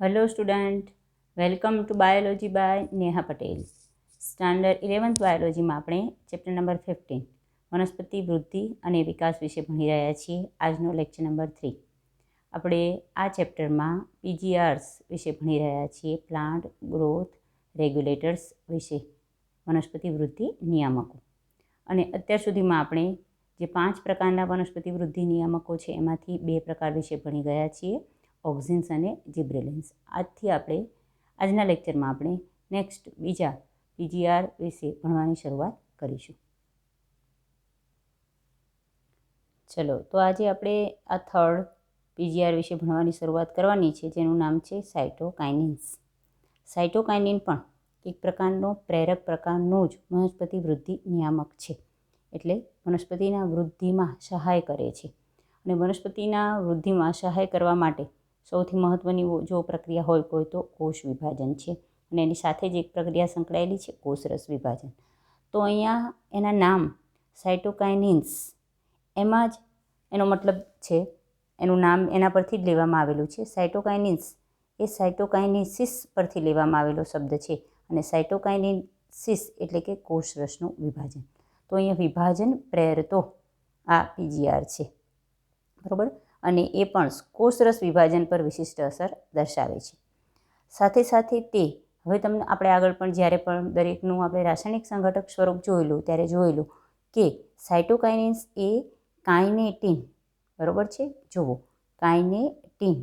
Hello student, welcome to Biology by Neha Patel. Standard 11th બાયોલોજીમાં આપણે chapter number 15 વનસ્પતિ વૃદ્ધિ અને વિકાસ વિશે ભણી રહ્યા છીએ. આજનો લેક્ચર નંબર 3. આપણે આ ચેપ્ટરમાં પીજીઆર્સ વિશે ભણી રહ્યા છીએ, પ્લાન્ટ ગ્રોથ રેગ્યુલેટર્સ વિશે, વનસ્પતિ વૃદ્ધિ નિયામકો. અને અત્યાર સુધીમાં આપણે જે 5 પ્રકારના વનસ્પતિ વૃદ્ધિ નિયામકો છે એમાંથી 2 પ્રકાર વિશે ભણી ગયા છીએ, ઓક્ઝિન્સ અને જિબ્રેલિન્સ. આજથી આપણે આજના લેક્ચરમાં આપણે નેક્સ્ટ બીજા પીજીઆર વિશે ભણવાની શરૂઆત કરીશું. ચલો, તો આજે આપણે આ થર્ડ પીજીઆર વિશે ભણવાની શરૂઆત કરવાની છે, જેનું નામ છે સાયટોકાઇનિન્સ. સાયટોકાઇનિન પણ એક પ્રકારનો પ્રેરક પ્રકારનો જ વનસ્પતિ વૃદ્ધિ નિયામક છે. એટલે વનસ્પતિના વૃદ્ધિમાં સહાય કરે છે. અને વનસ્પતિના વૃદ્ધિમાં સહાય કરવા માટે સૌથી મહત્ત્વની જો પ્રક્રિયા હોય કોઈ તો કોષ વિભાજન છે. અને એની સાથે જ એક પ્રક્રિયા સંકળાયેલી છે, કોષરસ વિભાજન. તો અહીંયા એના નામ સાયટોકાઇનિન્સ, એમાં જ એનો મતલબ છે, એનું નામ એના પરથી જ લેવામાં આવેલું છે. સાયટોકાઇનિન્સ એ સાયટોકાઇનેસિસ પરથી લેવામાં આવેલો શબ્દ છે. અને સાયટોકાઇનેસિસ એટલે કે કોષરસનું વિભાજન. તો અહીંયા વિભાજન પ્રેરતો આ પીજીઆર છે, બરાબર. અને એ પણ કોષરસ વિભાજન પર વિશિષ્ટ અસર દર્શાવે છે. સાથે સાથે તે હવે તમને આપણે આગળ પણ જ્યારે પણ દરેકનું આપણે રાસાયણિક સંઘટક સ્વરૂપ જોયેલું ત્યારે જોયેલું કે સાયટોકાઇનિન્સ એ કાઇનેટીન, બરાબર છે. જુઓ, કાઇનેટીન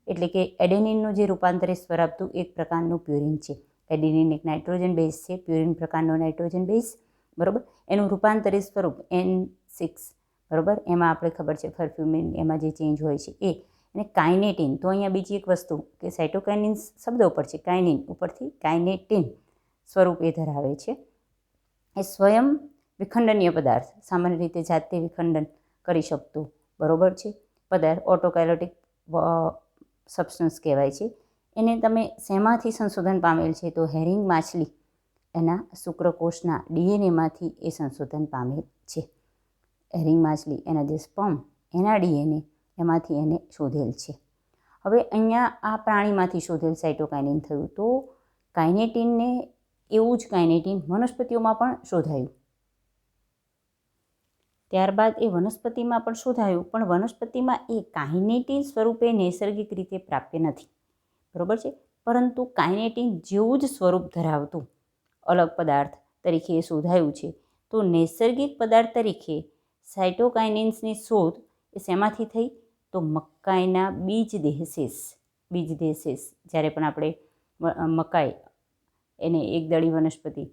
એટલે કે એડેનિનનું જે રૂપાંતરિત સ્વર આપતું એક પ્રકારનું પ્યુરિન છે. એડેનિન એક નાઇટ્રોજન બેઝ છે, પ્યુરિન પ્રકારનો નાઇટ્રોજન બેઝ, બરાબર. એનું રૂપાંતરિત સ્વરૂપ N6, બરાબર. એમાં આપણે ખબર છે ફર્ફ્યુમિન, એમાં જે ચેન્જ હોય છે એ. અને કાઇનેટીન, તો અહીંયા બીજી એક વસ્તુ કે સાયટોકાઇનિન્સ શબ્દ ઉપર છે, કાઇનિન ઉપરથી કાઇનેટીન સ્વરૂપ એ ધરાવે છે. એ સ્વયં વિખંડનીય પદાર્થ, સામાન્ય રીતે જાતે વિખંડન કરી શકતું, બરાબર છે, પદાર્થ, ઓટોકાઇનેટિક સબસ્ટન્સ કહેવાય છે. એને તમે શેમાંથી સંશોધન પામેલ છે? તો હેરિંગ માછલી એના શુક્રકોષના ડીએનએમાંથી એ સંશોધન પામેલ છે. હેરિંગ માછલી એના જે સ્પર્મ, એના ડીએનએ એમાંથી એને શોધેલ છે. હવે અહીંયા આ પ્રાણીમાંથી શોધેલ સાયટોકાઇનિન થયું. તો કાઇનેટીનને એવું જ કાઇનેટીન વનસ્પતિઓમાં પણ શોધાયું. ત્યારબાદ એ વનસ્પતિમાં પણ શોધાયું, પણ વનસ્પતિમાં એ કાઇનેટીન સ્વરૂપે નૈસર્ગિક રીતે પ્રાપ્ય નથી, બરાબર છે. પરંતુ કાઇનેટીન જેવું જ સ્વરૂપ ધરાવતું અલગ પદાર્થ તરીકે એ શોધાયું છે. તો નૈસર્ગિક પદાર્થ તરીકે સાયટોકાઇનિન્સની શોધ એ શેમાંથી થઈ? તો મકાઈના બીજદેશેષ, જ્યારે પણ આપણે મકાઈ એને એકદળી વનસ્પતિ,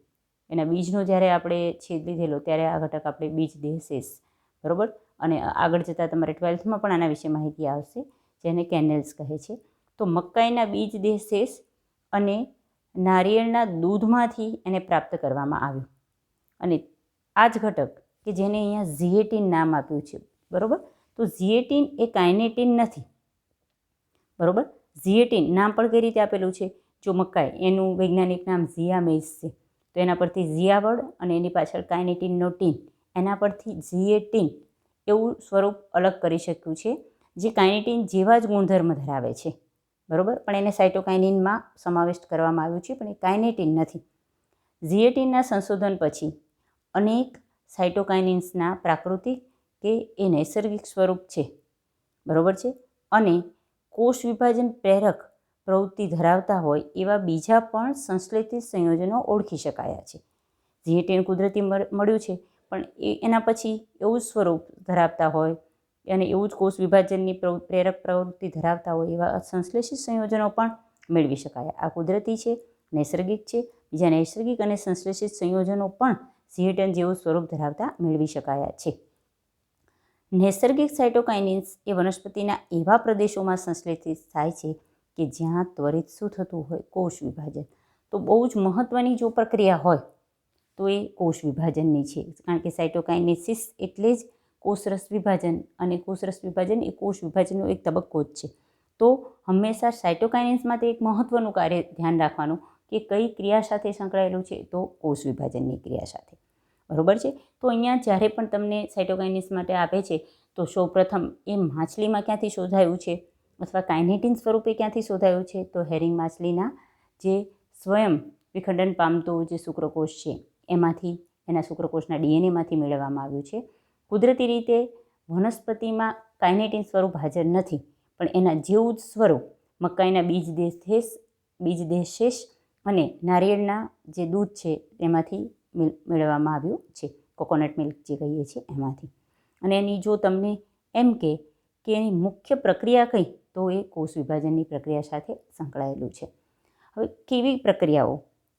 એના બીજનો જ્યારે આપણે છેદ લીધેલો ત્યારે આ ઘટક આપણે બીજદેશેષ, બરાબર. અને આગળ જતાં તમારે 12થમાં પણ આના વિશે માહિતી આવશે, જેને કેનેલ્સ કહે છે. તો મકાઈના બીજદેશેષ અને નારિયેળના દૂધમાંથી એને પ્રાપ્ત કરવામાં આવ્યું. અને આ જ ઘટક કે જેને અહીંયા ઝિએટીન નામ આપ્યું છે, બરાબર. તો ઝિએટીન એ કાઇનેટીન નથી, બરાબર. ઝિએટીન નામ પણ કઈ રીતે આપેલું છે? જો મકાઈ, એનું વૈજ્ઞાનિક નામ ઝિયામેઇસ છે, તો એના પરથી ઝિયાવડ અને એની પાછળ કાઇનેટીનનો ટીન, એના પરથી ઝિએટીન એવું સ્વરૂપ અલગ કરી શક્યું છે, જે કાઇનેટીન જેવા જ ગુણધર્મ ધરાવે છે, બરાબર. પણ એને સાયટોકાઇનિનમાં સમાવિષ્ટ કરવામાં આવ્યું છે, પણ એ કાઇનેટીન નથી. ઝિએટીનના સંશોધન પછી અનેક સાયટોકાઇનિન્સના પ્રાકૃતિક કે એ નૈસર્ગિક સ્વરૂપ છે, બરાબર છે. અને કોષ વિભાજન પ્રેરક પ્રવૃત્તિ ધરાવતા હોય એવા બીજા પણ સંશ્લેષિત સંયોજનો ઓળખી શકાયા છે. ઝિએટીન કુદરતી મળ્યું છે, પણ એના પછી એવું જ સ્વરૂપ ધરાવતા હોય અને એવું જ કોષ વિભાજનની પ્રેરક પ્રવૃત્તિ ધરાવતા હોય એવા સંશ્લેષિત સંયોજનો પણ મેળવી શકાયા. આ કુદરતી છે, નૈસર્ગિક છે. બીજા નૈસર્ગિક અને સંશ્લેષિત સંયોજનો પણ ઝિએટીન જેવું સ્વરૂપ ધરાવતા મેળવી શકાયા છે. નૈસર્ગિક સાયટોકાઇનિન્સ એ વનસ્પતિના એવા પ્રદેશોમાં સંશ્લેષિત થાય છે કે જ્યાં ત્વરિત શું થતું હોય? કોષ વિભાજન. તો બહુ જ મહત્ત્વની જો પ્રક્રિયા હોય તો એ કોષ વિભાજનની છે, કારણ કે સાયટોકાઇનેસિસ એટલે જ કોષરસ વિભાજન, અને કોષરસ વિભાજન એ કોષ વિભાજનનો એક તબક્કો જ છે. તો હંમેશા સાયટોકાઇનિન્સ માટે એક મહત્ત્વનું કાર્ય ધ્યાન રાખવાનું કે કઈ ક્રિયા સાથે સંકળાયેલું છે? તો કોષ વિભાજનની ક્રિયા સાથે, બરાબર છે. તો અહીંયા જ્યારે પણ તમને સાયટોકાઇનિન્સ માટે આપે છે તો સૌપ્રથમ એ માછલીમાં ક્યાંથી શોધાયું છે? અથવા કાઇનેટિન સ્વરૂપે ક્યાંથી શોધાયું છે? તો હેરિંગ માછલીના જે સ્વયં વિખંડન પામતો જે શુક્રકોષ છે એમાંથી, એના શુક્રકોષના ડીએનએમાંથી મેળવવામાં આવ્યું છે. કુદરતી રીતે વનસ્પતિમાં કાઇનેટિન સ્વરૂપ હાજર નથી, પણ એના જેવું જ સ્વરૂપ મકાઈના બીજદેશેષ અને નારિયેળના જે દૂધ છે એમાંથી મેળવવામાં આવ્યું છે, કોકોનટ મિલ્ક જે કહીએ છીએ એમાંથી. અને એની જો તમને એમ કે એની મુખ્ય પ્રક્રિયા કઈ, તો એ કોષ વિભાજનની પ્રક્રિયા સાથે સંકળાયેલું છે. હવે કેવી પ્રક્રિયાઓ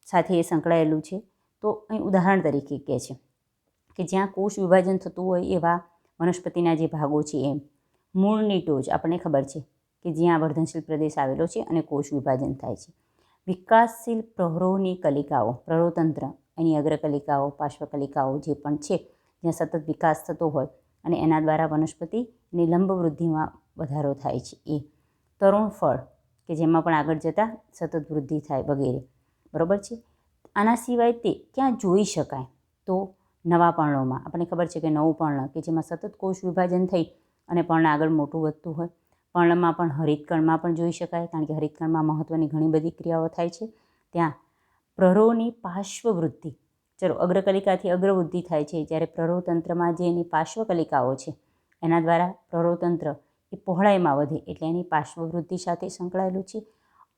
સાથે એ સંકળાયેલું છે? તો અહીં ઉદાહરણ તરીકે કહે છે કે જ્યાં કોષ વિભાજન થતું હોય એવા વનસ્પતિના જે ભાગો છે એમ મૂળની ટોચ આપણને ખબર છે કે જ્યાં વર્ધનશીલ પ્રદેશ આવેલો છે અને કોષ વિભાજન થાય છે. વિકાસશીલ પ્રહરોની કલિકાઓ, પ્રહરોતંત્ર, એની અગ્રકલિકાઓ, પાર્શ્વકલિકાઓ જે પણ છે, જ્યાં સતત વિકાસ થતો હોય અને એના દ્વારા વનસ્પતિની લંબ વૃદ્ધિમાં વધારો થાય છે. એ તરુણ ફળ કે જેમાં પણ આગળ જતાં સતત વૃદ્ધિ થાય વગેરે, બરાબર છે. આના સિવાય તે ક્યાં જોઈ શકાય? તો નવા પર્ણોમાં. આપણને ખબર છે કે નવું પર્ણ કે જેમાં સતત કોષ વિભાજન થઈ અને પર્ણ આગળ મોટું વધતું હોય. પર્ણમાં પણ હરિતકણમાં પણ જોઈ શકાય, કારણ કે હરિતકણમાં મહત્ત્વની ઘણી બધી ક્રિયાઓ થાય છે. ત્યાં પ્રહરોની પાર્શ્વવૃદ્ધિ, ચલો અગ્રકલિકાથી અગ્રવૃદ્ધિ થાય છે, જ્યારે પ્રહરોતંત્રમાં જે એની પાર્શ્વકલિકાઓ છે એના દ્વારા પ્રહરોતંત્ર એ પહોળાઈમાં વધે એટલે એની પાર્શ્વવૃદ્ધિ સાથે સંકળાયેલું છે.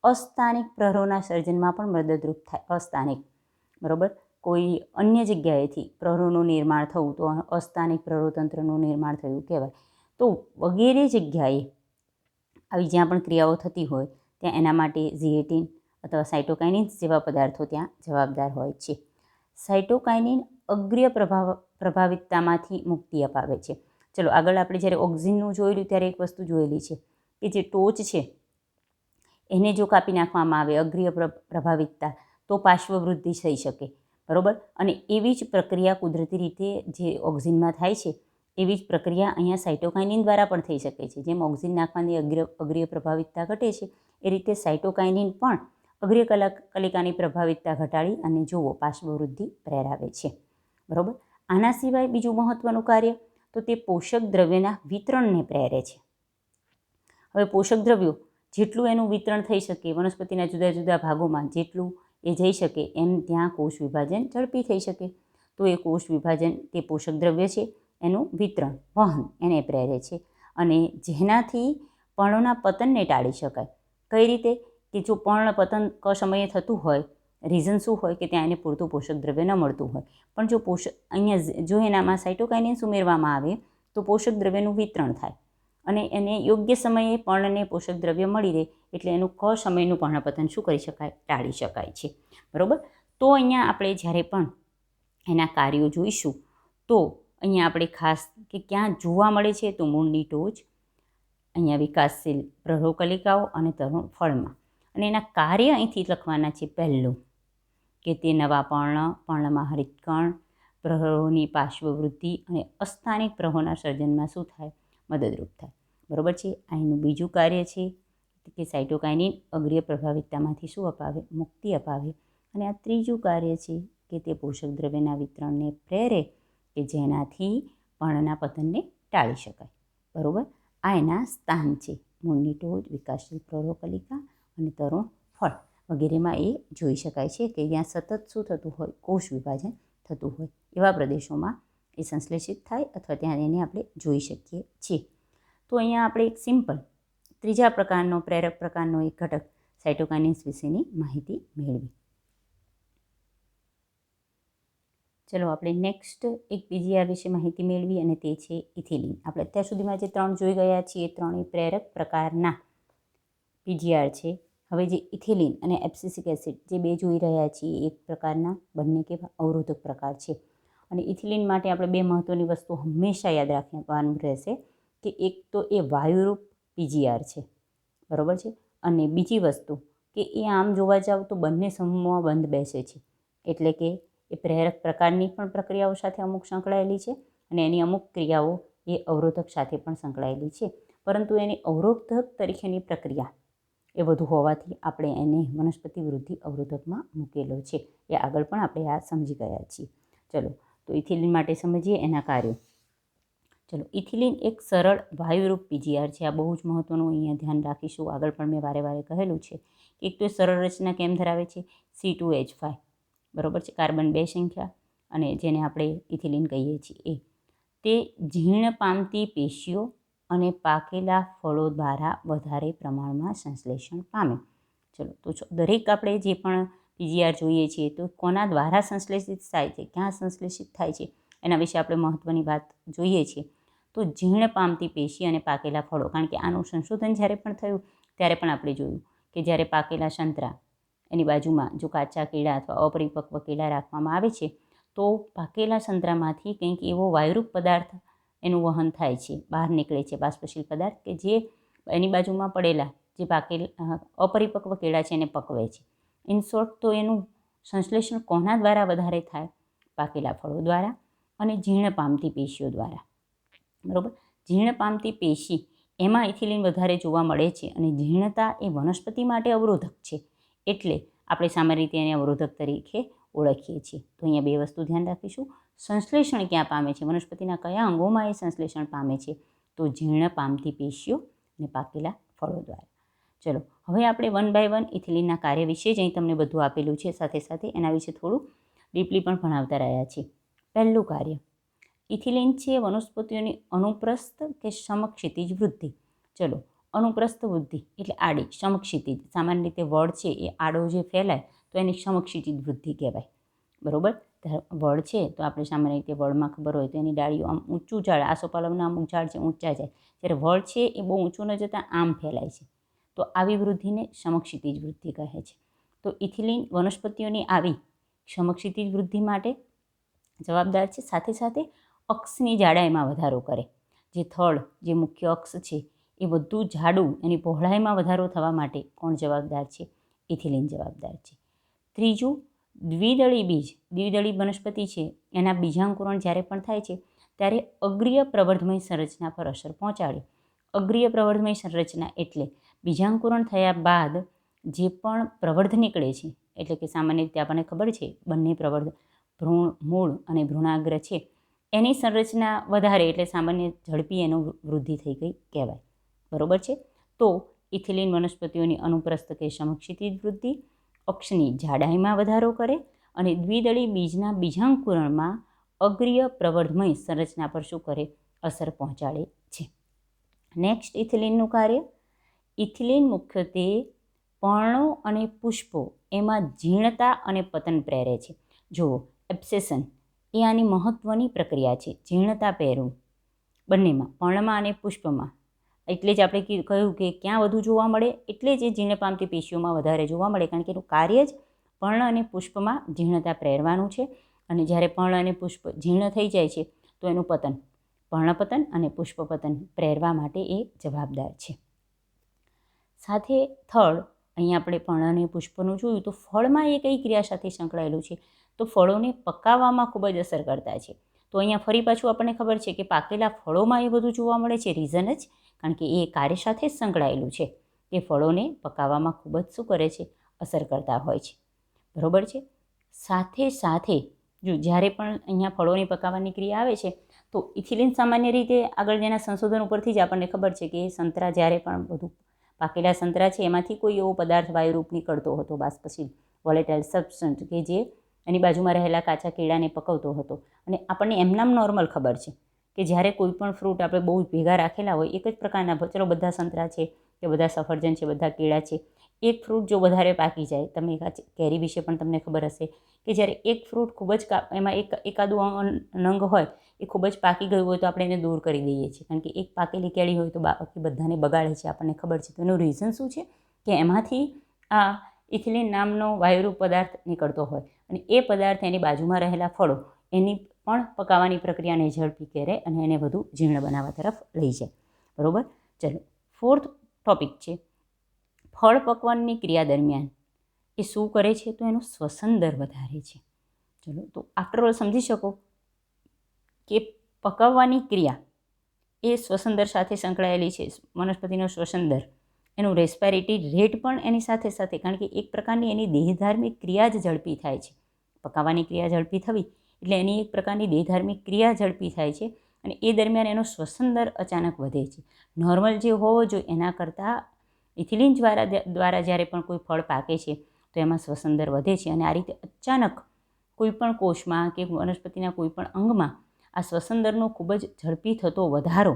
અસ્થાનિક પ્રહરોના સર્જનમાં પણ મદદરૂપ થાય. અસ્થાનિક, બરાબર, કોઈ અન્ય જગ્યાએથી પ્રહરોનું નિર્માણ થવું તો અસ્થાનિક પ્રહરોતંત્રનું નિર્માણ થયું કહેવાય. તો વગેરે જગ્યાએ આવી જ્યાં પણ ક્રિયાઓ થતી હોય ત્યાં એના માટે ઝિએટીન અથવા સાઇટોકાઇનિન્સ જેવા પદાર્થો ત્યાં જવાબદાર હોય છે. સાઇટોકાઇનિન અગ્રીય પ્રભાવિતતામાંથી મુક્તિ અપાવે છે. ચલો આગળ આપણે જ્યારે ઓક્સિનનું જોયેલું ત્યારે એક વસ્તુ જોયેલી છે કે જે ટોચ છે એને જો કાપી નાખવામાં આવે અગ્રીય પ્રભાવિતતા, તો પાર્શ્વવૃદ્ધિ થઈ શકે, બરાબર. અને એવી જ પ્રક્રિયા કુદરતી રીતે જે ઓક્સિનમાં થાય છે એવી જ પ્રક્રિયા અહીંયા સાઇટોકાઇનિન દ્વારા પણ થઈ શકે છે. જેમ ઓક્સિન નાખવાની અગ્રીય પ્રભાવિતતા ઘટે છે એ રીતે સાઇટોકાઇનિન પણ અગ્રીય કલિકાની પ્રભાવિતતા ઘટાડી અને જુઓ પાર્શ્વવૃદ્ધિ પ્રેરાવે છે, બરાબર. આના સિવાય બીજું મહત્ત્વનું કાર્ય તો તે પોષક દ્રવ્યના વિતરણને પ્રેરે છે. હવે પોષક દ્રવ્યો જેટલું એનું વિતરણ થઈ શકે વનસ્પતિના જુદા જુદા ભાગોમાં, જેટલું એ જઈ શકે એમ ત્યાં કોષ વિભાજન ઝડપી થઈ શકે. તો એ કોષ વિભાજન તે પોષક દ્રવ્ય છે એનું વિતરણ, વહન એને પ્રેરે છે. અને જેનાથી પર્ણોના પતનને ટાળી શકાય. કઈ રીતે? કે જો પર્ણ પતન સમયે થતું હોય, રીઝન શું હોય કે ત્યાં એને પૂરતું પોષક દ્રવ્ય ન મળતું હોય, પણ જો અહીંયા જો એનામાં સાઇટોકાઇનિન્સ ઉમેરવામાં આવે તો પોષક દ્રવ્યનું વિતરણ થાય અને એને યોગ્ય સમયે પર્ણને પોષક દ્રવ્ય મળી રહે એટલે એનું સમયનું પર્ણપતન શું કરી શકાય? ટાળી શકાય છે, બરાબર. તો અહીંયા આપણે જ્યારે પણ એના કાર્યો જોઈશું તો અહીંયા આપણે ખાસ કે ક્યાં જોવા મળે છે? તો મૂળની ટોચ, અહીંયા વિકાસશીલ પ્રહરોકલિકાઓ અને તરુણ ફળમાં. અને એના કાર્ય અહીંથી લખવાના છે. પહેલું કે તે નવા પર્ણમાં હરિતકણ, પ્રહરોની પાર્શ્વવૃદ્ધિ અને અસ્થાનિક પ્રહરોના સર્જનમાં શું થાય? મદદરૂપ થાય, બરાબર છે. અહીંનું બીજું કાર્ય છે કે સાઇટોકાઇનિન અગ્રીય પ્રભાવિતતામાંથી શું અપાવે? મુક્તિ અપાવે. અને આ ત્રીજું કાર્ય છે કે તે પોષક દ્રવ્યના વિતરણને પ્રેરે કે જેનાથી પર્ણના પતનને ટાળી શકાય, બરાબર. આ એના સ્થાન છે. મૂળની ટોચ, વિકાસશીલ પ્રહરોકલિકા અને તરુણ ફળ વગેરેમાં એ જોઈ શકાય છે કે જ્યાં સતત શું થતું હોય? કોષ વિભાજન થતું હોય એવા પ્રદેશોમાં એ સંશ્લેષિત થાય અથવા ત્યાં એને આપણે જોઈ શકીએ છીએ. તો અહીંયા આપણે એક સિમ્પલ ત્રીજા પ્રકારનો પ્રેરક પ્રકારનો એક ઘટક સાઇટોકાઇનિન્સ વિશેની માહિતી મેળવી. ચલો આપણે નેક્સ્ટ એક પીજીઆર વિશે માહિતી મેળવી અને તે છે ઇથિલિન. આપણે અત્યાર સુધીમાં જે 3 જોઈ ગયા છીએ એ ત્રણેય પ્રેરક પ્રકારના પીજીઆર છે. હવે જે ઇથિલિન અને એબ્સિસિક એસિડ જે બે જોઈ રહ્યા છીએ એક પ્રકારના બંને કેવા? અવરોધક પ્રકાર છે. અને ઇથિલિન માટે આપણે બે મહત્ત્વની વસ્તુ હંમેશા યાદ રાખવાનું રહેશે કે એક તો એ વાયુરૂપ પીજીઆર છે, બરાબર છે. અને બીજી વસ્તુ કે એ આમ જોવા જાવ તો બંને સમૂહમાં બંધ બેસે છે, એટલે કે એ પ્રેરક પ્રકારની પણ પ્રક્રિયાઓ સાથે અમુક સંકળાયેલી છે અને એની અમુક ક્રિયાઓ એ અવરોધક સાથે પણ સંકળાયેલી છે. પરંતુ એની અવરોધક તરીકેની પ્રક્રિયા એ વધુ હોવાથી આપણે એને વનસ્પતિ વૃદ્ધિ અવરોધકમાં મૂકેલો છે. એ આગળ પણ આપણે આ સમજી ગયા છીએ. ચલો તો ઇથિલિન માટે સમજીએ એના કાર્યો. ચલો, ઇથિલિન એક સરળ વાયુરૂપ પીજીઆર છે. આ બહુ જ મહત્ત્વનું અહીંયા ધ્યાન રાખીશું. આગળ પણ મેં વારે વારે કહેલું છે કે એક તો એ સરળ રચના કેમ ધરાવે છે, C2H5, બરાબર છે, કાર્બન 2 સંખ્યા, અને જેને આપણે ઇથિલિન કહીએ છીએ તે ઝીણ પામતી પેશીઓ અને પાકેલા ફળો દ્વારા વધારે પ્રમાણમાં સંશ્લેષણ પામે. ચલો, તો દરેક આપણે જે પણ પીજીઆર જોઈએ છીએ તો કોના દ્વારા સંશ્લેષિત થાય છે, ક્યાં સંશ્લેષિત થાય છે, એના વિશે આપણે મહત્ત્વની વાત જોઈએ છીએ. તો ઝીણ પામતી પેશી અને પાકેલા ફળો, કારણ કે આનું સંશોધન જ્યારે પણ થયું ત્યારે પણ આપણે જોયું કે જ્યારે પાકેલા સંતરા એની બાજુમાં જો કાચા કેળા અથવા અપરિપક્વ કેળા રાખવામાં આવે છે તો પાકેલા સંતરામાંથી કંઈક એવો વાયુરૂપ પદાર્થ એનું વહન થાય છે, બહાર નીકળે છે, બાષ્પશીલ પદાર્થ, કે જે એની બાજુમાં પડેલા જે અપરિપક્વ કેળા છે એને પકવે છે. ઇન શોર્ટ, તો એનું સંશ્લેષણ કોના દ્વારા વધારે થાય? પાકેલા ફળો દ્વારા અને ઝીણ પામતી પેશીઓ દ્વારા, બરાબર. ઝીણ પામતી પેશી એમાં ઇથિલિન વધારે જોવા મળે છે, અને ઝીણતા એ વનસ્પતિ માટે અવરોધક છે, એટલે આપણે સામાન્ય રીતે એને અવરોધક તરીકે ઓળખીએ છીએ. તો અહીંયા બે વસ્તુ ધ્યાન રાખીશું. સંશ્લેષણ ક્યાં પામે છે, વનસ્પતિના કયા અંગોમાં એ સંશ્લેષણ પામે છે? તો ઝીણ પામતી પેશીઓ અને પાકેલા ફળો દ્વારા. ચલો, હવે આપણે 1 by 1 ઇથિલિનના કાર્ય વિશે જ અહીં તમને બધું આપેલું છે, સાથે સાથે એના વિશે થોડું ડીપલી પણ ભણાવતા રહ્યા છીએ. પહેલું કાર્ય, ઇથિલિન છે વનસ્પતિઓની અનુપ્રસ્થ કે સમક્ષિતિજ વૃદ્ધિ. ચલો, અનુપ્રસ્થ વૃદ્ધિ એટલે આડી, સમક્ષિતિજ સામાન્ય રીતે વડ છે એ આડો જે ફેલાય તો એની સમક્ષિતિજ વૃદ્ધિ કહેવાય, બરાબર. વડ છે તો આપણે સામાન્ય રીતે વડમાં ખબર હોય તો એની ડાળીઓ આમ ઊંચું ઝાડ, આસોપાલવના અમુક ઝાડ છે ઊંચા જાય, જ્યારે વડ છે એ બહુ ઊંચું ન જતાં આમ ફેલાય છે, તો આવી વૃદ્ધિને સમક્ષિતિજ વૃદ્ધિ કહે છે. તો ઇથિલિન વનસ્પતિઓની આવી સમક્ષિતિજ વૃદ્ધિ માટે જવાબદાર છે. સાથે સાથે અક્ષની જાડાઈમાં વધારો કરે, જે થડ, જે મુખ્ય અક્ષ છે એ બધું જાડું, એની પહોળાઈમાં વધારો થવા માટે કોણ જવાબદાર છે? ઇથિલિન જવાબદાર છે. ત્રીજું, દ્વિદળી બીજ, દ્વિદળી વનસ્પતિ છે એના બીજાંકુરણ જ્યારે પણ થાય છે ત્યારે અગ્રીય પ્રવર્ધમય સંરચના પર અસર પહોંચાડે. અગ્રીય પ્રવર્ધમય સંરચના એટલે બીજાંકુરણ થયા બાદ જે પણ પ્રવર્ધ નીકળે છે, એટલે કે સામાન્ય રીતે આપણને ખબર છે બંને પ્રવર્ધ, ભ્રૂણ મૂળ અને ભ્રૂણાગ્ર છે, એની સંરચના વધારે એટલે સામાન્ય ઝડપી એનો વૃદ્ધિ થઈ ગઈ કહેવાય, બરાબર છે. તો ઇથિલિન વનસ્પતિઓની અનુપ્રસ્થ કે સમક્ષિતિજ વૃદ્ધિ, અક્ષની જાડાઈમાં વધારો કરે અને દ્વિદળી બીજના બીજાંકુરણમાં અગ્રીય પ્રવર્ધમય સંરચના પર શું કરે? અસર પહોંચાડે છે. નેક્સ્ટ, ઇથિલિનનું કાર્ય. ઇથિલિન મુખ્યત્વે પર્ણો અને પુષ્પો એમાં ઝીણતા અને પતન પ્રેરે છે. જુઓ, એબ્સેશન એ આની મહત્ત્વની પ્રક્રિયા છે, ઝીણતા પહેરવું બંનેમાં, પર્ણમાં અને પુષ્પમાં. એટલે જ આપણે કહ્યું કે ક્યાં વધુ જોવા મળે, એટલે જ એ ઝીણ પામતી પેશીઓમાં વધારે જોવા મળે, કારણ કે એનું કાર્ય જ પર્ણ અને પુષ્પમાં ઝીણતા પ્રેરવાનું છે. અને જ્યારે પર્ણ અને પુષ્પ ઝીણ થઈ જાય છે તો એનું પતન, પર્ણપતન અને પુષ્પપતન પ્રેરવા માટે એ જવાબદાર છે. સાથે થડ, અહીંયા આપણે પર્ણ અને પુષ્પનું જોયું તો ફળમાં એ કઈ ક્રિયા સાથે સંકળાયેલું છે? તો ફળોને પકાવવામાં ખૂબ જ અસર કરતા છે. તો અહીંયા ફરી પાછું આપણને ખબર છે કે પાકેલા ફળોમાં એ બધું જોવા મળે છે, રીઝન જ કારણ કે એ કાર્ય સાથે જ સંકળાયેલું છે, કે ફળોને પકાવવામાં ખૂબ જ શું કરે છે? અસર કરતા હોય છે, બરાબર છે. સાથે સાથે જો જ્યારે પણ અહીંયા ફળોની પકાવવાની ક્રિયા આવે છે તો ઇથિલિન સામાન્ય રીતે આગળ જેના સંશોધન ઉપરથી જ આપણને ખબર છે કે સંતરા જ્યારે પણ બધું પાકેલા સંતરા છે એમાંથી કોઈ એવો પદાર્થ વાયુરૂપ નીકળતો હતો, બાષ્પશીલ વોલેટાઇલ સબસ્ટન્ટ, કે જે એની બાજુમાં રહેલા કાચા કેળાને પકવતો હતો. અને આપણને એમનામ નોર્મલ ખબર છે કે જ્યારે કોઈ પણ ફ્રૂટ આપણે બહુ ભેગા રાખેલા હોય, એક જ પ્રકારના, ચલો બધા સંતરા છે કે બધા સફરજન છે, બધા કેળા છે, એક ફ્રૂટ જો વધારે પાકી જાય, તમે કેરી વિશે પણ તમને ખબર હશે કે જ્યારે એક ફ્રૂટ ખૂબ જ એમાં એકાદું નંગ હોય એ ખૂબ જ પાકી ગયું હોય તો આપણે એને દૂર કરી દઈએ છીએ, કારણ કે એક પાકેલી કેળી હોય તો બાકી બધાને બગાડે છે, આપણને ખબર છે. તો એનું રીઝન શું છે? કે એમાંથી આ ઇથિલિન નામનો વાયુરૂપ પદાર્થ નીકળતો હોય, અને એ પદાર્થ એની બાજુમાં રહેલા ફળો એની પણ પકાવવાની પ્રક્રિયાને ઝડપી કરે અને એને વધુ ઝીણ બનાવવા તરફ લઈ જાય, બરાબર. ચલો, ફોર્થ ટોપિક છે ફળ પકવવાની ક્રિયા દરમિયાન એ શું કરે છે? તો એનું શ્વસન દર વધારે છે. ચલો, તો આફ્ટર ઓલ સમજી શકો કે પકાવવાની ક્રિયા એ શ્વસન દર સાથે સંકળાયેલી છે. વનસ્પતિનો શ્વસન દર, એનું રેસ્પિરેટરી રેટ પણ એની સાથે સાથે, કારણ કે એક પ્રકારની એની દેહધાર્મિક ક્રિયા જ ઝડપી થાય છે. પકાવવાની ક્રિયા ઝડપી થવી એટલે એની એક પ્રકારની દેહધાર્મિક ક્રિયા ઝડપી થાય છે, અને એ દરમિયાન એનો શ્વસન દર અચાનક વધે છે. નોર્મલ જે હોવો જોઈએ એના કરતાં ઇથિલિન દ્વારા જ્યારે પણ કોઈ ફળ પાકે છે તો એમાં શ્વસન દર વધે છે અને આ રીતે અચાનક કોઈપણ કોષમાં કે વનસ્પતિના કોઈપણ અંગમાં આ શ્વસન દરનો ખૂબ જ ઝડપી થતો વધારો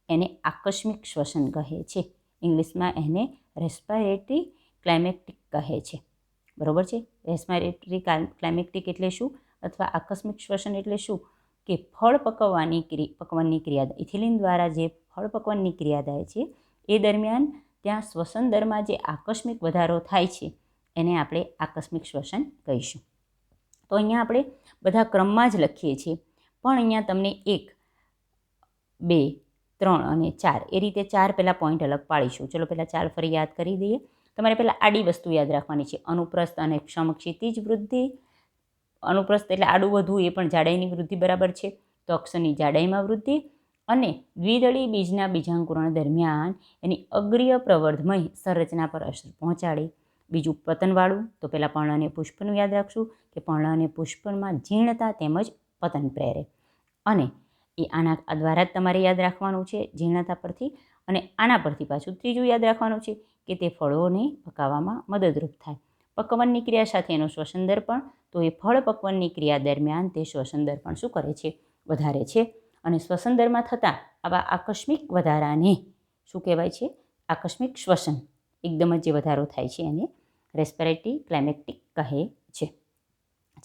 એને આકસ્મિક શ્વસન કહે છે. ઇંગ્લિશમાં એને રેસ્પિરેટરી ક્લાઇમેક્ટિક કહે છે. બરાબર છે. રેસ્પિરેટરી ક્લાઇમેક્ટિક એટલે શું અથવા આકસ્મિક શ્વસન એટલે શું કે ફળ પકવવાની ક્રિયા ઇથિલિન દ્વારા જે ફળ પકવવાની ક્રિયા થાય છે એ દરમિયાન ત્યાં શ્વસન દરમાં જે આકસ્મિક વધારો થાય છે એને આપણે આકસ્મિક શ્વસન કહીશું. તો અહીંયા આપણે બધા ક્રમમાં જ લખીએ છીએ, પણ અહીંયા તમને 1, 2, 3 અને 4 એ રીતે 4 પહેલાં પોઈન્ટ અલગ પાડીશું. ચલો પહેલાં 4 ફરી યાદ કરી દઈએ. તમારે પહેલાં આડી વસ્તુ યાદ રાખવાની છે. અનુપ્રસ્થ અને સમક્ષિતિજ વૃદ્ધિ. અનુપ્રસ્થ એટલે આડું વધવું, એ પણ જાડાઈની વૃદ્ધિ બરાબર છે. તો અક્ષરની જાડાઈમાં વૃદ્ધિ અને દ્વિદળી બીજના બીજાંકુરણ દરમિયાન એની અગ્રીય પ્રવર્ધમય સંરચના પર અસર પહોંચાડે. બીજું પતનવાળું, તો પહેલાં પર્ણ અને પુષ્પનું યાદ રાખશું કે પર્ણ અને પુષ્પમાં જીર્ણતા તેમજ પતન પ્રેરે. અને એ આના દ્વારા જ તમારે યાદ રાખવાનું છે જીર્ણતા પરથી. અને આના પરથી પાછું ત્રીજું યાદ રાખવાનું છે કે તે ફળોને પકાવવામાં મદદરૂપ થાય. પકવનની ક્રિયા સાથે એનો શ્વસન દર પણ, તો એ ફળ પકવનની ક્રિયા દરમિયાન તે શ્વસન દર પણ શું કરે છે? વધારે છે. અને શ્વસન દરમાં થતા આવા આકસ્મિક વધારાને શું કહેવાય છે? આકસ્મિક શ્વસન. એકદમ જ જે વધારો થાય છે એને રેસ્પિરેટરી ક્લાઇમેક્ટિક કહે છે.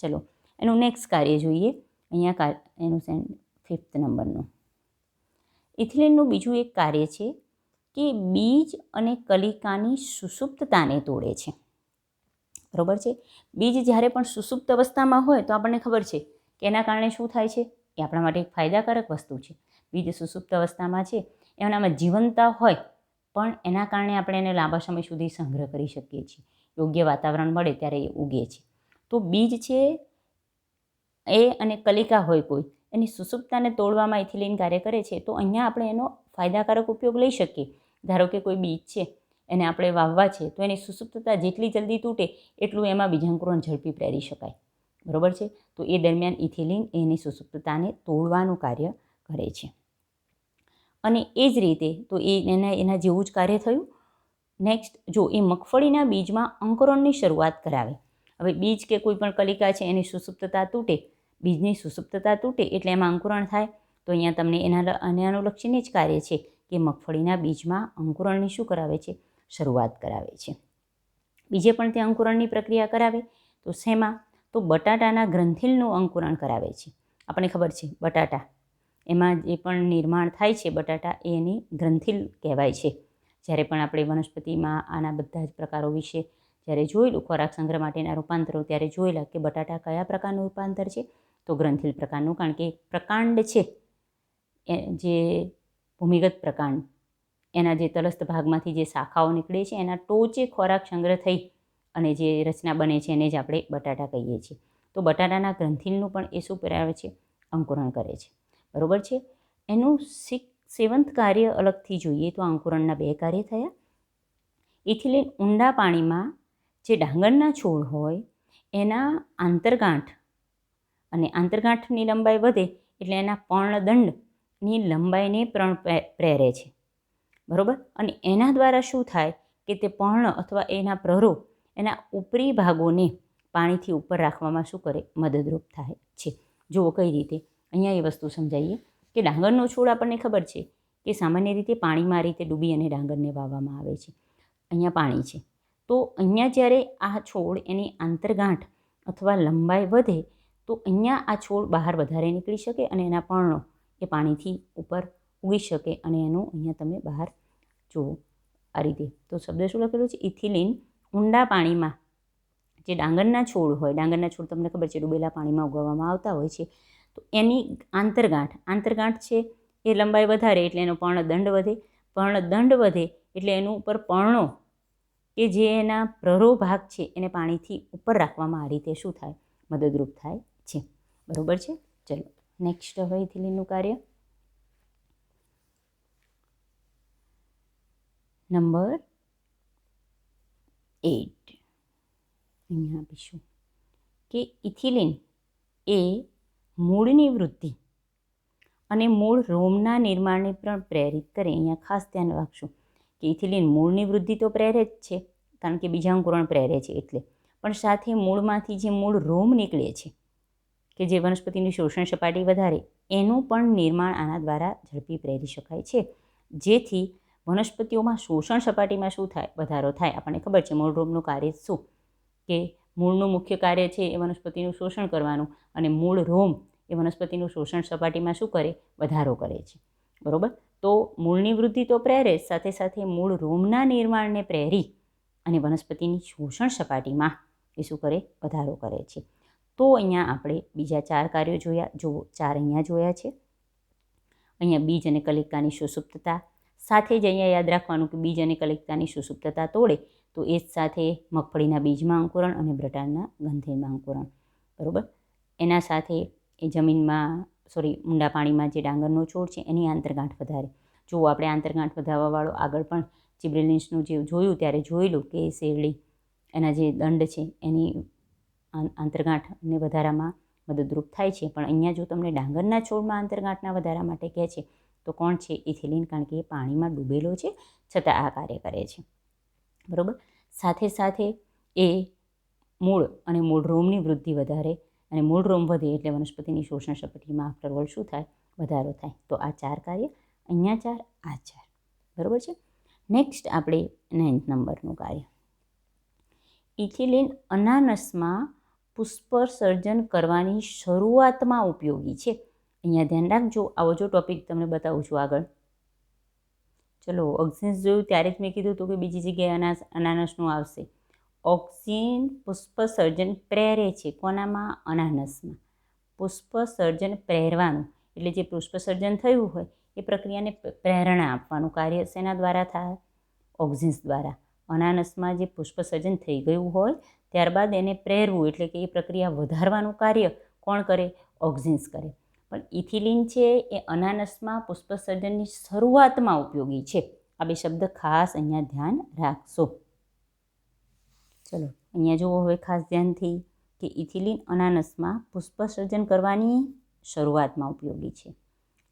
ચલો એનું નેક્સ્ટ કાર્ય જોઈએ. અહીંયા એનું 5th નંબરનું ઇથિલિનનું બીજું એક કાર્ય છે કે બીજ અને કલિકાની સુષુપ્તતાને તોડે છે. બરાબર છે. બીજ જ્યારે પણ સુષુપ્ત અવસ્થામાં હોય તો આપણને ખબર છે કે એના કારણે શું થાય છે? એ આપણા માટે એક ફાયદાકારક વસ્તુ છે. બીજ સુષુપ્ત અવસ્થામાં છે, એનામાં જીવંતતા હોય, પણ એના કારણે આપણે એને લાંબા સમય સુધી સંગ્રહ કરી શકીએ છીએ. યોગ્ય વાતાવરણ મળે ત્યારે એ ઉગે છે. તો બીજ છે એ અને કલિકા હોય કોઈ, એની સુષુપ્તતાને તોડવામાં ઇથિલિન કાર્ય કરે છે. તો અહીંયા આપણે એનો ફાયદાકારક ઉપયોગ લઈ શકીએ. ધારો કે કોઈ બીજ છે એને આપણે વાવવા છે, તો એની સુષુપ્તતા જેટલી જલ્દી તૂટે એટલું એમાં બીજાંકુરણ ઝડપી પ્રેરી શકાય. બરાબર છે. તો એ દરમિયાન ઇથિલિન એની સુષુપ્તતાને તોડવાનું કાર્ય કરે છે. અને એ જ રીતે તો એના જેવું જ કાર્ય થયું. નેક્સ્ટ જો એ મગફળીના બીજમાં અંકુરણની શરૂઆત કરાવે. હવે બીજ કે કોઈ પણ કલિકા છે એની સુષુપ્તતા તૂટે, બીજની સુષુપ્તતા તૂટે એટલે એમાં અંકુરણ થાય. તો અહીંયા તમને એના અનુલક્ષીને જ કાર્ય છે કે મગફળીના બીજમાં અંકુરણની શું કરાવે છે? શરૂઆત કરાવે છે. બીજે પણ તે અંકુરણની પ્રક્રિયા કરાવે. તો શેમાં? તો બટાટાના ગ્રંથિલનું અંકુરણ કરાવે છે. આપણને ખબર છે બટાટા એમાં જે પણ નિર્માણ થાય છે બટાટા એની ગ્રંથિલ કહેવાય છે. જ્યારે પણ આપણે વનસ્પતિમાં આના બધા જ પ્રકારો વિશે જ્યારે જોયેલું ખોરાક સંગ્રહ માટેના રૂપાંતરો ત્યારે જોયેલા કે બટાટા કયા પ્રકારનું રૂપાંતર છે? તો ગ્રંથિલ પ્રકારનું. કારણ કે પ્રકાંડ છે જે ભૂમિગત પ્રકાંડ, એના જે તલસ્થ ભાગમાંથી જે શાખાઓ નીકળે છે એના ટોચે ખોરાક સંગ્રહ થઈ અને જે રચના બને છે એને જ આપણે બટાટા કહીએ છીએ. તો બટાટાના ગ્રંથિલનું પણ એ શું કરાવે છે? અંકુરણ કરે છે. બરાબર છે. એનું 7th કાર્ય અલગથી જોઈએ તો અંકુરણના 2 કાર્ય થયા. ઇથિલિન ઊંડા પાણીમાં જે ડાંગરના છોડ હોય એના આંતરગાંઠ, અને આંતરગાંઠની લંબાઈ વધે એટલે એના પર્ણદંડની લંબાઈને પણ પ્રેરે છે. બરાબર. અને એના દ્વારા શું થાય કે તે પર્ણ અથવા એના પ્રરો એના ઉપરી ભાગોને પાણીથી ઉપર રાખવામાં શું કરે? મદદરૂપ થાય છે. જુઓ કઈ રીતે. અહીંયા એ વસ્તુ સમજાવીએ કે ડાંગરનો છોડ આપણને ખબર છે કે સામાન્ય રીતે પાણીમાં આ રીતે ડૂબી અને ડાંગરને વાવવામાં આવે છે. અહીંયા પાણી છે. તો અહીંયા જ્યારે આ છોડ એની આંતરગાંઠ અથવા લંબાઈ વધે તો અહીંયા આ છોડ બહાર વધારે નીકળી શકે અને એના પર્ણો એ પાણીથી ઉપર ઉગી શકે અને એનું અહીંયા તમે બહાર જુઓ આ રીતે. તો શબ્દ શું લખેલું છે? ઇથિલિન ઊંડા પાણીમાં જે ડાંગરના છોડ હોય, ડાંગરના છોડ તમને ખબર છે ડૂબેલા પાણીમાં ઉગાવવામાં આવતા હોય છે. તો એની આંતરગાંઠ છે એ લંબાઈ વધારે એટલે એનો પર્ણદંડ વધે. પર્ણદંડ વધે એટલે એનું ઉપર પર્ણો કે જે એના પ્રરો ભાગ છે એને પાણીથી ઉપર રાખવામાં આ રીતે શું થાય? મદદરૂપ થાય છે. બરાબર છે. ચલો નેક્સ્ટ હવે ઇથિલિનનું કાર્ય નંબર 8 અહીંયા આપીશું કે ઇથિલિન એ મૂળની વૃદ્ધિ અને મૂળ રોમના નિર્માણને પણ પ્રેરિત કરે. અહીંયા ખાસ ધ્યાન રાખશું કે ઇથિલિન મૂળની વૃદ્ધિ તો પ્રેરે જ છે, કારણ કે બીજાંકુરણ પ્રેરે છે એટલે, પણ સાથે મૂળમાંથી જે મૂળ રોમ નીકળે છે કે જે વનસ્પતિની શોષણ સપાટી વધારે, એનું પણ નિર્માણ આના દ્વારા ઝડપી પ્રેરી શકાય છે, જેથી વનસ્પતિઓમાં શોષણ સપાટીમાં શું થાય, વધારો થાય. આપણને ખબર છે મૂળ રોમનું કાર્ય શું, કે મૂળનું મુખ્ય કાર્ય છે એ વનસ્પતિનું શોષણ કરવાનું, અને મૂળ રોમ એ વનસ્પતિનું શોષણ સપાટીમાં શું કરે, વધારો કરે છે. બરાબર. તો મૂળની વૃદ્ધિ તો પ્રેરે, સાથે સાથે મૂળ રોમના નિર્માણને પ્રેરી અને વનસ્પતિની શોષણ સપાટીમાં એ શું કરે, વધારો કરે છે. તો અહીંયા આપણે બીજા 4 કાર્યો જોયા. જુઓ 4 અહીંયા જોયા છે. અહીંયા બીજ અને કલિકાની સુસુપ્તતા, સાથે જ અહીંયા યાદ રાખવાનું કે બીજ અને કલિકાની સુસુપ્તતા તોડે તો એ જ સાથે મગફળીના બીજમાં અંકુરણ અને બ્રટારના ગંધેરમાં અંકુરણ. બરાબર. એના સાથે એ જમીનમાં ઊંડા પાણીમાં જે ડાંગરનો છોડ છે એની આંતરગાંઠ વધારે. જુઓ આપણે આંતરગાંઠ વધારવાવાળો આગળ પણ ચિબ્રેલિન્સનું જે જોયું ત્યારે જોયેલું કે શેરડી એના જે દંડ છે એની આંતરગાંઠને વધારામાં મદદરૂપ થાય છે. પણ અહીંયા જો તમને ડાંગરના છોડમાં આંતરગાંઠના વધારા માટે કહે છે તો કોણ છે, ઇથિલિન, કારણ કે એ પાણીમાં ડૂબેલો છે છતાં આ કાર્ય કરે છે. બરાબર. સાથે સાથે એ મૂળ અને મૂળ રોમની વૃદ્ધિ વધારે, અને મૂળ રોમ વધે એટલે વનસ્પતિની શોષણ સપાટીમાં આફ્ટરઓલ શું થાય, વધારો થાય. તો આ 4 કાર્ય, અહીંયા 4, આ 4. બરાબર છે. નેક્સ્ટ આપણે 9th નંબરનું કાર્ય. ઇથિલિન અનાનસમાં પુષ્પસર્જન કરવાની શરૂઆતમાં ઉપયોગી છે. અહીંયા ધ્યાન રાખજો, આવો જો ટોપિક તમને બતાવું છું આગળ. ચલો ઓક્સિન્સ જોયું ત્યારે જ મેં કીધું હતું કે બીજી જગ્યાએ અનાનસનું આવશે. ઓક્સિન પુષ્પસર્જન પ્રેરે છે. કોનામાં? અનાનસમાં. પુષ્પસર્જન પ્રેરવાનું એટલે જે પુષ્પસર્જન થયું હોય એ પ્રક્રિયાને પ્રેરણા આપવાનું કાર્ય શેના દ્વારા થાય? ઓક્સિન્સ દ્વારા. અનાનસમાં જે પુષ્પસર્જન થઈ ગયું હોય ત્યારબાદ એને પ્રેરવું એટલે કે એ પ્રક્રિયા વધારવાનું કાર્ય કોણ કરે? ઓક્સિન્સ કરે. પણ ઇથિલિન છે એ અનાનસમાં પુષ્પસર્જનની શરૂઆતમાં ઉપયોગી છે. આ 2 શબ્દ ખાસ અહીંયા ધ્યાન રાખશો. ચલો અહીંયા જુઓ હવે ખાસ ધ્યાનથી કે ઇથિલિન અનાનસમાં પુષ્પસર્જન કરવાની શરૂઆતમાં ઉપયોગી છે.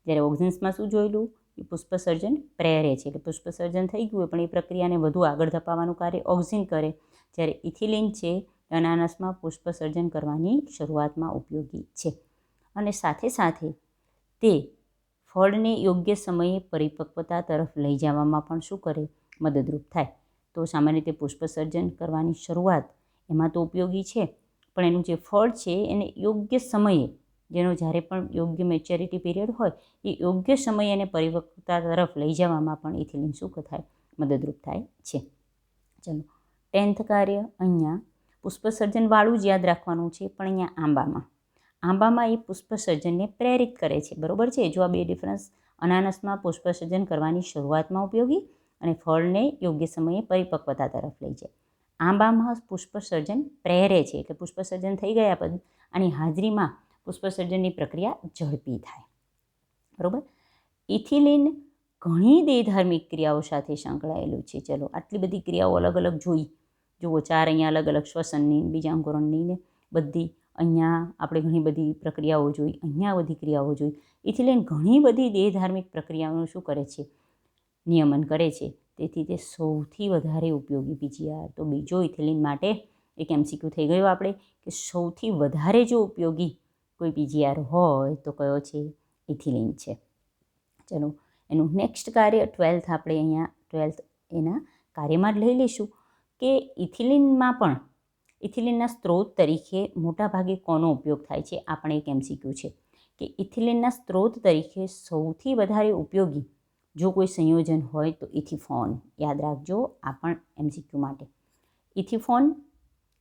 જ્યારે ઓક્સિન્સમાં શું જોયેલું? એ પુષ્પસર્જન પ્રેરે છે, એટલે પુષ્પસર્જન થઈ ગયું હોય પણ એ પ્રક્રિયાને વધુ આગળ ધપાવવાનું કાર્ય ઓક્સિન કરે. જ્યારે ઇથિલિન છે અનાનસમાં પુષ્પસર્જન કરવાની શરૂઆતમાં ઉપયોગી છે. અને સાથે સાથે તે ફળને યોગ્ય સમયે પરિપક્વતા તરફ લઈ જવામાં પણ શું કરે? મદદરૂપ થાય. તો સામાન્ય રીતે પુષ્પસર્જન કરવાની શરૂઆત એમાં તો ઉપયોગી છે, પણ એનું જે ફળ છે એને યોગ્ય સમયે, જેનો જ્યારે પણ યોગ્ય મેચ્યોરિટી પીરિયડ હોય એ યોગ્ય સમયે એને પરિપક્વતા તરફ લઈ જવામાં પણ ઇથિલિન શું થાય? મદદરૂપ થાય છે. ચલો 10th કાર્ય. અહીંયા પુષ્પસર્જનવાળું જ યાદ રાખવાનું છે, પણ અહીંયા આંબામાં એ પુષ્પસર્જનને પ્રેરિત કરે છે. બરાબર છે. જો આ 2 ડિફરન્સ, અનાનસમાં પુષ્પસર્જન કરવાની શરૂઆતમાં ઉપયોગી અને ફળને યોગ્ય સમયે પરિપક્વતા તરફ લઈ જાય. આંબામાં પુષ્પસર્જન પ્રેરે છે એટલે પુષ્પસર્જન થઈ ગયા પછી આની હાજરીમાં પુષ્પસર્જનની પ્રક્રિયા ઝડપી થાય. બરાબર. ઇથિલિન ઘણી દેહધાર્મિક ક્રિયાઓ સાથે સંકળાયેલું છે. ચલો આટલી બધી ક્રિયાઓ અલગ અલગ જોઈ. જુઓ 4 અહીંયા અલગ અલગ શ્વસનની, બીજાંકુરણની ને બધી. અહીંયા આપણે ઘણી બધી પ્રક્રિયાઓ જોઈ, અહીંયા બધી ક્રિયાઓ જોઈ. ઇથિલિન ઘણી બધી દેહધાર્મિક પ્રક્રિયાઓનું શું કરે છે? નિયમન કરે છે. તેથી તે સૌથી વધારે ઉપયોગી પીજીઆર. તો બીજો ઇથિલિન માટે એક MCQ થઈ ગયો આપણે કે સૌથી વધારે જો ઉપયોગી કોઈ પીજીઆર હોય તો કયો છે? ઇથિલિન છે. ચલો એનું નેક્સ્ટ કાર્ય 12th આપણે અહીંયા 12th એના કાર્યમાં જ લઈ લઈશું કે ઇથિલિનના સ્ત્રોત તરીકે મોટાભાગે કોનો ઉપયોગ થાય છે? આ પણ એક MCQ છે કે ઇથિલિનના સ્ત્રોત તરીકે સૌથી વધારે ઉપયોગી જો કોઈ સંયોજન હોય તો ઇથિફોન. યાદ રાખજો, આ પણ MCQ માટે. ઇથિફોન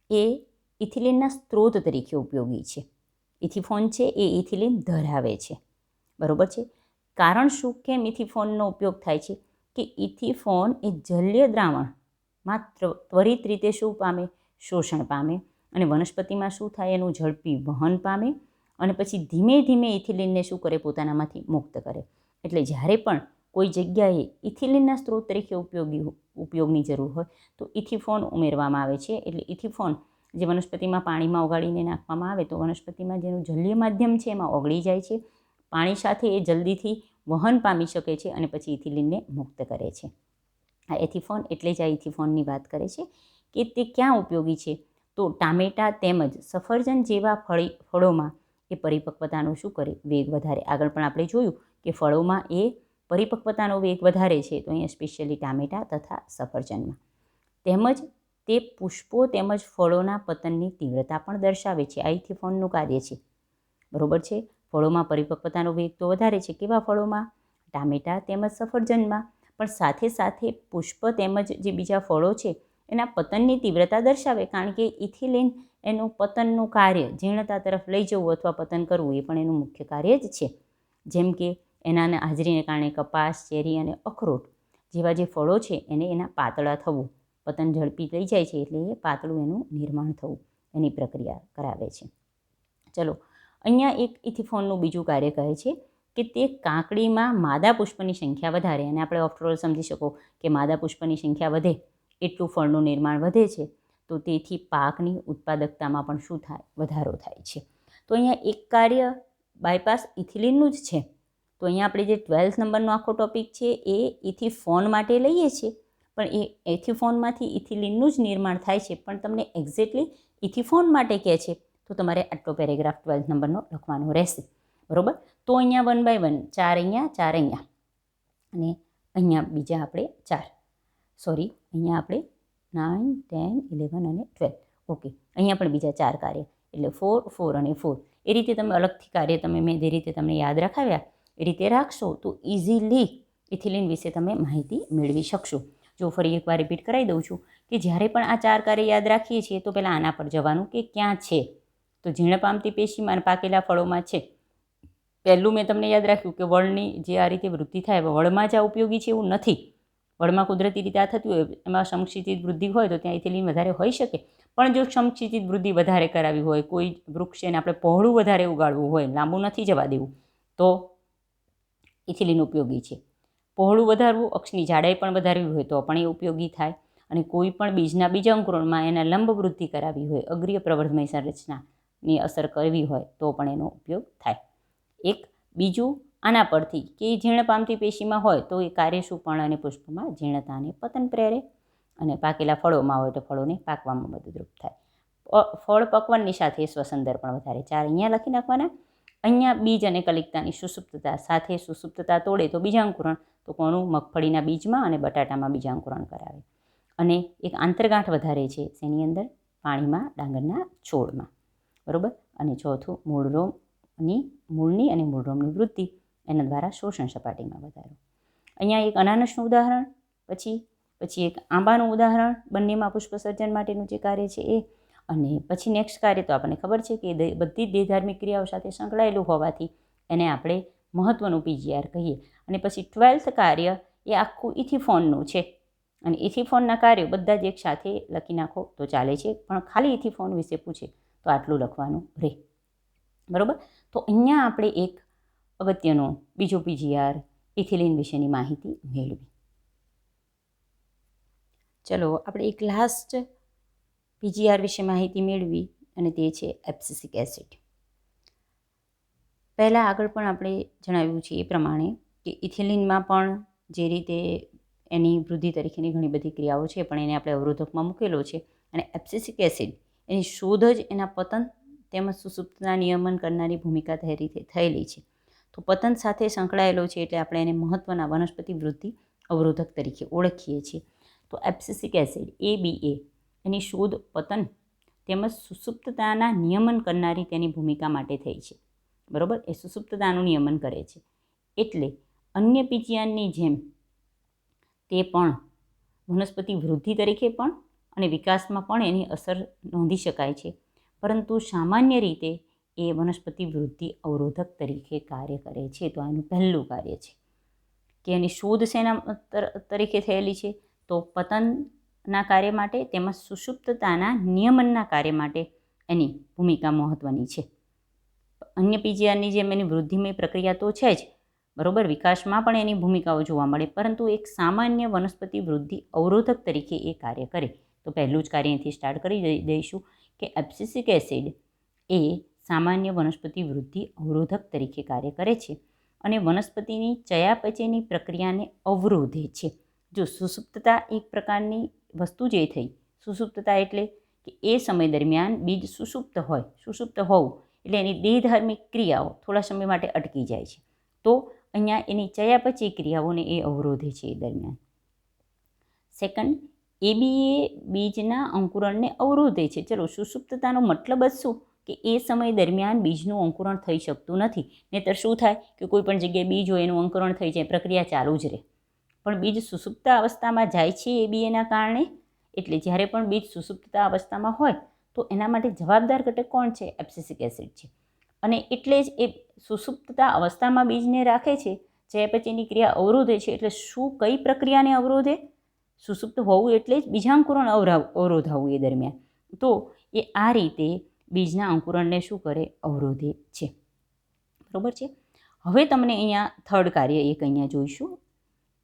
એ ઇથિલિનના સ્ત્રોત તરીકે ઉપયોગી છે. ઇથિફોન છે એ ઇથિલિન ધરાવે છે. બરાબર છે. કારણ શું, કેમ ઇથિફોનનો ઉપયોગ થાય છે? કે ઇથિફોન એ જલીય દ્રાવણમાં ત્વરિત રીતે શું પામે? શોષણ પામે. અને વનસ્પતિમાં શું થાય? એનું ઝડપી વહન પામે અને પછી ધીમે ધીમે ઇથિલિનને શું કરે? પોતાનામાંથી મુક્ત કરે. એટલે જ્યારે પણ કોઈ જગ્યાએ ઇથિલિનના સ્ત્રોત તરીકે ઉપયોગની જરૂર હોય તો ઇથિફોન ઉમેરવામાં આવે છે. એટલે ઇથિફોન જે વનસ્પતિમાં પાણીમાં ઓગાળીને નાખવામાં આવે તો વનસ્પતિમાં જેનું જલીય માધ્યમ છે એમાં ઓગળી જાય છે. પાણી સાથે એ જલ્દીથી વહન પામી શકે છે અને પછી ઇથિલિનને મુક્ત કરે છે. આ એથિફોન એટલે જ આ ઇથિફોનની વાત કરે છે કે તે ક્યાં ઉપયોગી છે. તો ટામેટાં તેમજ સફરજન જેવા ફળોમાં એ પરિપક્વતાનો શું કરે, વેગ વધારે. આગળ પણ આપણે જોયું કે ફળોમાં એ પરિપક્વતાનો વેગ વધારે છે, તો અહીંયા સ્પેશિયલી ટામેટાં તથા સફરજનમાં. તેમજ તે પુષ્પો તેમજ ફળોના પતનની તીવ્રતા પણ દર્શાવે છે. આ ઇથિફોનનું કાર્ય છે. બરોબર છે. ફળોમાં પરિપક્વતાનો વેગ તો વધારે છે. કેવા ફળોમાં? ટામેટાં તેમજ સફરજનમાં. પણ સાથે સાથે પુષ્પ તેમજ જે બીજા ફળો છે એના પતનની તીવ્રતા દર્શાવે, કારણ કે ઇથિલિન એનું પતનનું કાર્ય જીર્ણતા તરફ લઈ જવું અથવા પતન કરવું એ પણ એનું મુખ્ય કાર્ય જ છે. જેમ કે એના હાજરીને કારણે કપાસ, ચેરી અને અખરોટ જેવા જે ફળો છે એને એના પાતળા થવું, પતન ઝડપી થઈ જાય છે એટલે એ પાતળું એનું નિર્માણ થવું એની પ્રક્રિયા કરાવે છે. ચલો, અહીંયા એક ઇથિફોનનું બીજું કાર્ય કહે છે કે તે કાકડીમાં માદા પુષ્પની સંખ્યા વધારે. અને આપણે ઓફ્ટરઓલ સમજી શકો કે માદા પુષ્પની સંખ્યા વધે એટલું ફળનું નિર્માણ વધે છે, તો તેથી પાકની ઉત્પાદકતામાં પણ શું થાય, વધારો થાય છે. તો અહીંયા એક કાર્ય બાયપાસ ઇથિલિનનું જ છે. તો અહીંયા આપણે જે 12th નંબરનો આખો ટોપિક છે એ ઇથિફોન માટે લઈએ છીએ, પણ એ એથિફોનમાંથી ઇથિલિનનું જ નિર્માણ થાય છે. પણ તમને એક્ઝેક્ટલી ઇથિફોન માટે કહે છે તો તમારે આટલો પેરેગ્રાફ 12th નંબરનો લખવાનો રહેશે. બરાબર. તો અહીંયા 1 by 1, 4 અહીંયા, 4 અહીંયા, અને અહીંયા બીજા આપણે 4, સોરી અહીંયા આપણે 9, 10, 11 અને 12. ઓકે, અહીંયા પણ બીજા 4 કાર્ય, એટલે 4, 4 અને 4. એ રીતે તમે અલગથી કાર્ય મેં જે રીતે તમને યાદ રાખાવ્યા એ રીતે રાખશો તો ઇઝીલી ઇથિલિન વિશે તમે માહિતી મેળવી શકશો. જો ફરી એકવાર રિપીટ કરાવી દઉં છું કે જ્યારે પણ આ 4 કાર્ય યાદ રાખીએ છીએ તો પહેલાં આના પર જવાનું કે ક્યાં છે. તો ઝીણ પામતી પેશીમાં અને પાકેલા ફળોમાં છે. પહેલું મેં તમને યાદ રાખ્યું કે વળની જે આ રીતે વૃદ્ધિ થાય, વળમાં જ આ ઉપયોગી છે એવું નથી. વળમાં કુદરતી રીતે આ થતું હોય, એમાં સમક્ષિતિજ વૃદ્ધિ હોય તો ત્યાં ઇથિલિન વધારે હોઈ શકે. પણ જો સમક્ષિતિજ વૃદ્ધિ વધારે કરાવી હોય, કોઈ વૃક્ષ એને આપણે પહોળું વધારે ઉગાડવું હોય, લાંબુ નથી જવા દેવું, તો ઇથિલિન ઉપયોગી છે. પહોળું વધારવું, અક્ષની જાડાઈ પણ વધારવી હોય તો પણ એ ઉપયોગી થાય. અને કોઈ પણ બીજના બીજાંકુરણમાં એના લંબ વૃદ્ધિ કરાવી હોય, અગ્રીય પ્રવર્ધમય સંરચનાની અસર કરવી હોય તો પણ એનો ઉપયોગ થાય. એક બીજું આના પરથી કે જીર્ણ પામતી પેશીમાં હોય તો એ કાર્યસુપર્ણ અને પુષ્પમાં જીર્ણતા અને પતન પ્રેરે, અને પાકેલા ફળોમાં હોય તો ફળોને પાકવામાં મદદરૂપ થાય. ફળ પકવનની સાથે શ્વસન દર પણ વધારે. 4 અહીંયા લખી નાખવાના. અહીંયા બીજ અને કલિકતાની સુસુપ્તતા સાથે સુસુપ્તતા તોડે તો બીજાંકુરણ, તો કોનું? મગફળીના બીજમાં અને બટાટામાં બીજાંકુરણ કરાવે. અને એક આંતરગાંઠ વધારે છે શેની અંદર? પાણીમાં, ડાંગરના છોડમાં. બરાબર. અને ચોથું મૂળની અને મૂળરોમની વૃદ્ધિ, એના દ્વારા શોષણ સપાટીમાં વધારો. અહીંયા એક અનાનસનું ઉદાહરણ, પછી એક આંબાનું ઉદાહરણ, બંનેમાં પુષ્પસર્જન માટેનું જે કાર્ય છે એ. અને પછી નેક્સ્ટ કાર્ય તો આપણને ખબર છે કે બધી જ દેહધાર્મિક ક્રિયાઓ સાથે સંકળાયેલું હોવાથી એને આપણે મહત્ત્વનું પીજીઆર કહીએ. અને પછી 12th કાર્ય એ આખું ઇથિફોનનું છે. અને ઇથિફોનના કાર્યો બધા જ એક સાથે લખી નાખો તો ચાલે છે, પણ ખાલી ઇથિફોન વિશે પૂછે તો આટલું લખવાનું રહે. બરાબર. તો અહીંયા આપણે એક અગત્યનો બીજો પીજીઆર ઇથિલિન વિશેની માહિતી મેળવી. ચલો, આપણે એક લાસ્ટ પીજીઆર વિશે માહિતી મેળવી અને તે છે એબ્સિસિક એસિડ. પહેલાં આગળ પણ આપણે જણાવ્યું છે એ પ્રમાણે કે ઇથિલિનમાં પણ જે રીતે એની વૃદ્ધિ તરીકેની ઘણી બધી ક્રિયાઓ છે, પણ એને આપણે અવરોધકમાં મૂકેલો છે. અને એબ્સિસિક એસિડ એની શોધ જ એના પતન તેમજ સુસુપ્તના નિયમન કરનારી ભૂમિકા થયેલી છે. તો પતન સાથે સંકળાયેલો છે એટલે આપણે એને મહત્ત્વના વનસ્પતિ વૃદ્ધિ અવરોધક તરીકે ઓળખીએ છીએ. તો એબ્સિસિક એસિડ ABA એની શોધ પતન તેમજ સુસુપ્તતાના નિયમન કરનારી તેની ભૂમિકા માટે થઈ છે. બરાબર. એ સુસુપ્તતાનું નિયમન કરે છે એટલે અન્ય પીજીઆરની જેમ તે પણ વનસ્પતિ વૃદ્ધિ તરીકે પણ અને વિકાસમાં પણ એની અસર નોંધી શકાય છે. પરંતુ સામાન્ય રીતે એ વનસ્પતિ વૃદ્ધિ અવરોધક તરીકે કાર્ય કરે છે. તો આનું પહેલું કાર્ય છે કે એની શોધ શેના તરીકે થયેલી છે? તો પતનના કાર્ય માટે તેમજ સુષુપ્તતાના નિયમનના કાર્ય માટે એની ભૂમિકા મહત્ત્વની છે. અન્ય પીજીઆરની જેમ એની વૃદ્ધિમય પ્રક્રિયા તો છે જ, બરાબર, વિકાસમાં પણ એની ભૂમિકાઓ જોવા મળે, પરંતુ એક સામાન્ય વનસ્પતિ વૃદ્ધિ અવરોધક તરીકે એ કાર્ય કરે. તો પહેલું જ કાર્ય અહીંથી સ્ટાર્ટ કરી દઈશું કે એબ્સિસિક એસિડ એ સામાન્ય વનસ્પતિ વૃદ્ધિ અવરોધક તરીકે કાર્ય કરે છે અને વનસ્પતિની ચયાપચયની પ્રક્રિયાને અવરોધે છે. જો સુષુપ્તતા એક પ્રકારની વસ્તુ જે થઈ, સુષુપ્તતા એટલે કે એ સમય દરમિયાન બીજ સુષુપ્ત હોવું એટલે એની દેહધાર્મિક ક્રિયાઓ થોડા સમય માટે અટકી જાય છે. તો અહીંયા એની ચયાપચય ક્રિયાઓને એ અવરોધે છે એ દરમિયાન. સેકન્ડ, એબીએ બીજના અંકુરણને અવરોધે છે. ચલો, સુષુપ્તતાનો મતલબ જ શું કે એ સમય દરમિયાન બીજનું અંકુરણ થઈ શકતું નથી. નહીંતર શું થાય કે કોઈ પણ જગ્યાએ બીજ હોય એનું અંકુરણ થઈ જાય, પ્રક્રિયા ચાલુ જ રહે. પણ બીજ સુષુપ્ત અવસ્થામાં જાય છે એબીએના કારણે. એટલે જ્યારે પણ બીજ સુષુપ્ત અવસ્થામાં હોય તો એના માટે જવાબદાર ઘટક કોણ છે? એબ્સિસિક એસિડ છે. અને એટલે જ એ સુષુપ્તતા અવસ્થામાં બીજને રાખે છે, ચયાપચયની ક્રિયા અવરોધે છે. એટલે શું, કઈ પ્રક્રિયાને અવરોધે? સુષુપ્ત હોવું એટલે જ બીજાંકુરણ અવરોધાવું એ દરમિયાન. તો એ આ રીતે બીજના અંકુરણને શું કરે? અવરોધે છે. બરાબર છે. હવે તમને અહીંયા થર્ડ કાર્ય એક અહીંયા જોઈશું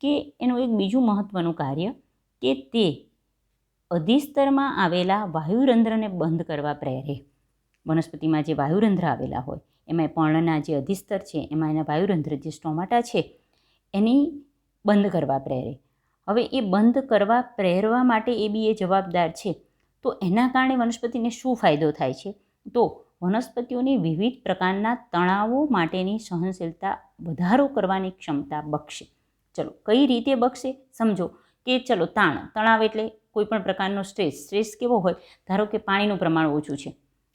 કે એનું એક બીજું મહત્ત્વનું કાર્ય કે તે અધિસ્તરમાં આવેલા વાયુરંધ્રને બંધ કરવા પ્રેરે. વનસ્પતિમાં જે વાયુરંધ્ર આવેલા હોય એમાં પર્ણના જે અધિસ્તર છે એમાં એના વાયુરંધ્ર જે સ્ટોમાટા છે એની બંધ કરવા પ્રેરે. હવે એ બંધ કરવા પ્રેરવા માટે એ બી એ જવાબદાર છે. તો એના કારણે વનસ્પતિને શું ફાયદો થાય છે? તો વનસ્પતિઓની વિવિધ પ્રકારના તણાવો માટેની સહનશીલતા વધારો કરવાની ક્ષમતા બક્ષે. ચલો, કઈ રીતે બક્ષે સમજો કે ચલો, તણાવ એટલે કોઈ પણ પ્રકારનો સ્ટ્રેસ કેવો હોય? ધારો કે પાણીનું પ્રમાણ ઓછું છે,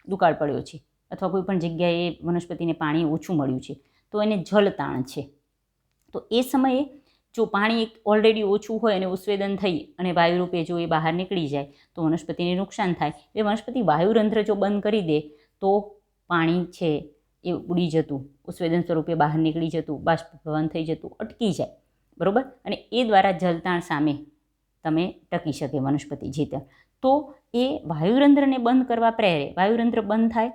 દુકાળ પડ્યો છે, અથવા કોઈ પણ જગ્યાએ વનસ્પતિને પાણી ઓછું મળ્યું છે તો એને જલતાણ છે. તો એ સમયે જો પાણી ઓલરેડી ઓછું હોય અને ઉત્સેદન થઈ અને વાયુરૂપે જો એ બહાર નીકળી જાય તો વનસ્પતિને નુકસાન થાય. એ વનસ્પતિ વાયુરંધ્ર જો બંધ કરી દે તો પાણી છે એ ઉડી જતું, ઉત્સેદન સ્વરૂપે બહાર નીકળી જતું, બાષ્પીભવન થઈ જતું અટકી જાય. બરાબર? અને એ દ્વારા જલતાણ સામે તમે ટકી શકે વનસ્પતિ જીતે. તો એ વાયુરંધ્રને બંધ કરવા પ્રેરે. વાયુરંધ્ર બંધ થાય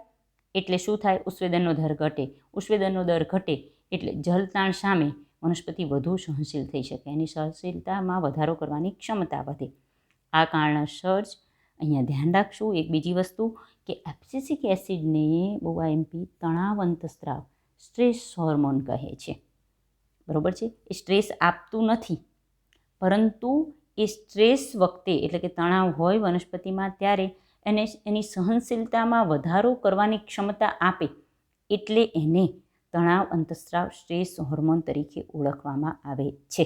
એટલે શું થાય? ઉત્સેદનનો દર ઘટે. ઉત્સેદનનો દર ઘટે એટલે જલતાણ સામે વનસ્પતિ વધુ સહનશીલ થઈ શકે, એની સહનશીલતામાં વધારો કરવાની ક્ષમતા વધે. આ કારણસર જ અહીંયા ધ્યાન રાખશું એક બીજી વસ્તુ કે એબ્સિસિક એસિડને બોઆઈએમપી તણાવ અંતસ્ત્રાવ સ્ટ્રેસ હોર્મોન કહે છે. બરાબર છે? એ સ્ટ્રેસ આપતું નથી, પરંતુ એ સ્ટ્રેસ વખતે એટલે કે તણાવ હોય વનસ્પતિમાં ત્યારે એને એની સહનશીલતામાં વધારો કરવાની ક્ષમતા આપે. એટલે એને તણાવ અંતસ્ત્રાવ સ્ટ્રેસ હોર્મોન તરીકે ઓળખવામાં આવે છે.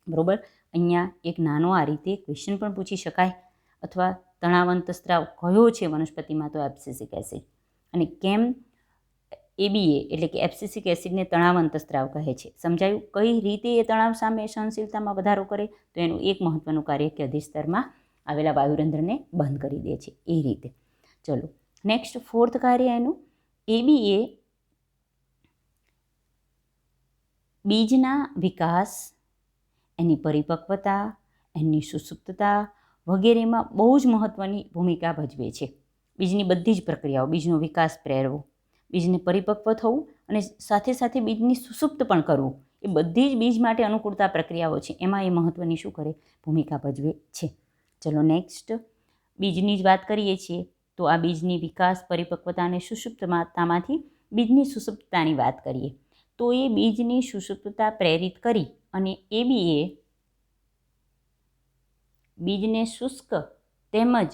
બરાબર? અહીંયા એક નાનો આ રીતે ક્વેશ્ચન પણ પૂછી શકાય, અથવા તણાવ અંતસ્ત્રાવ કયો છે વનસ્પતિમાં? તો એબ્સિસિક એસિડ. અને કેમ એબીએ એટલે કે એબ્સિસિક એસિડને તણાવ અંતસ્ત્રાવ કહે છે? સમજાયું? કઈ રીતે એ તણાવ સામે સહનશીલતામાં વધારો કરે? તો એનું એક મહત્ત્વનું કાર્ય કે અધિસ્તરમાં આવેલા વાયુરંધ્રને બંધ કરી દે છે એ રીતે. ચલો, નેક્સ્ટ ફોર્થ કાર્ય એનું એબીએ બીજના વિકાસ, એની પરિપક્વતા, એની સુષુપ્તતા વગેરેમાં બહુ જ મહત્ત્વની ભૂમિકા ભજવે છે. બીજની બધી જ પ્રક્રિયાઓ, બીજનો વિકાસ પ્રેરવો, બીજને પરિપક્વ થવું અને સાથે સાથે બીજની સુષુપ્ત પણ કરવું, એ બધી જ બીજ માટે અનુકૂળતા પ્રક્રિયાઓ છે. એમાં એ મહત્ત્વની શું કરે? ભૂમિકા ભજવે છે. ચલો, નેક્સ્ટ બીજની જ વાત કરીએ છીએ તો આ બીજની વિકાસ, પરિપક્વતા અને સુષુપ્તતામાંથી બીજની સુષુપ્તતાની વાત કરીએ તો એ બીજની સુષુપ્તતા પ્રેરિત કરી અને એબીએ બીજને શુષ્ક તેમજ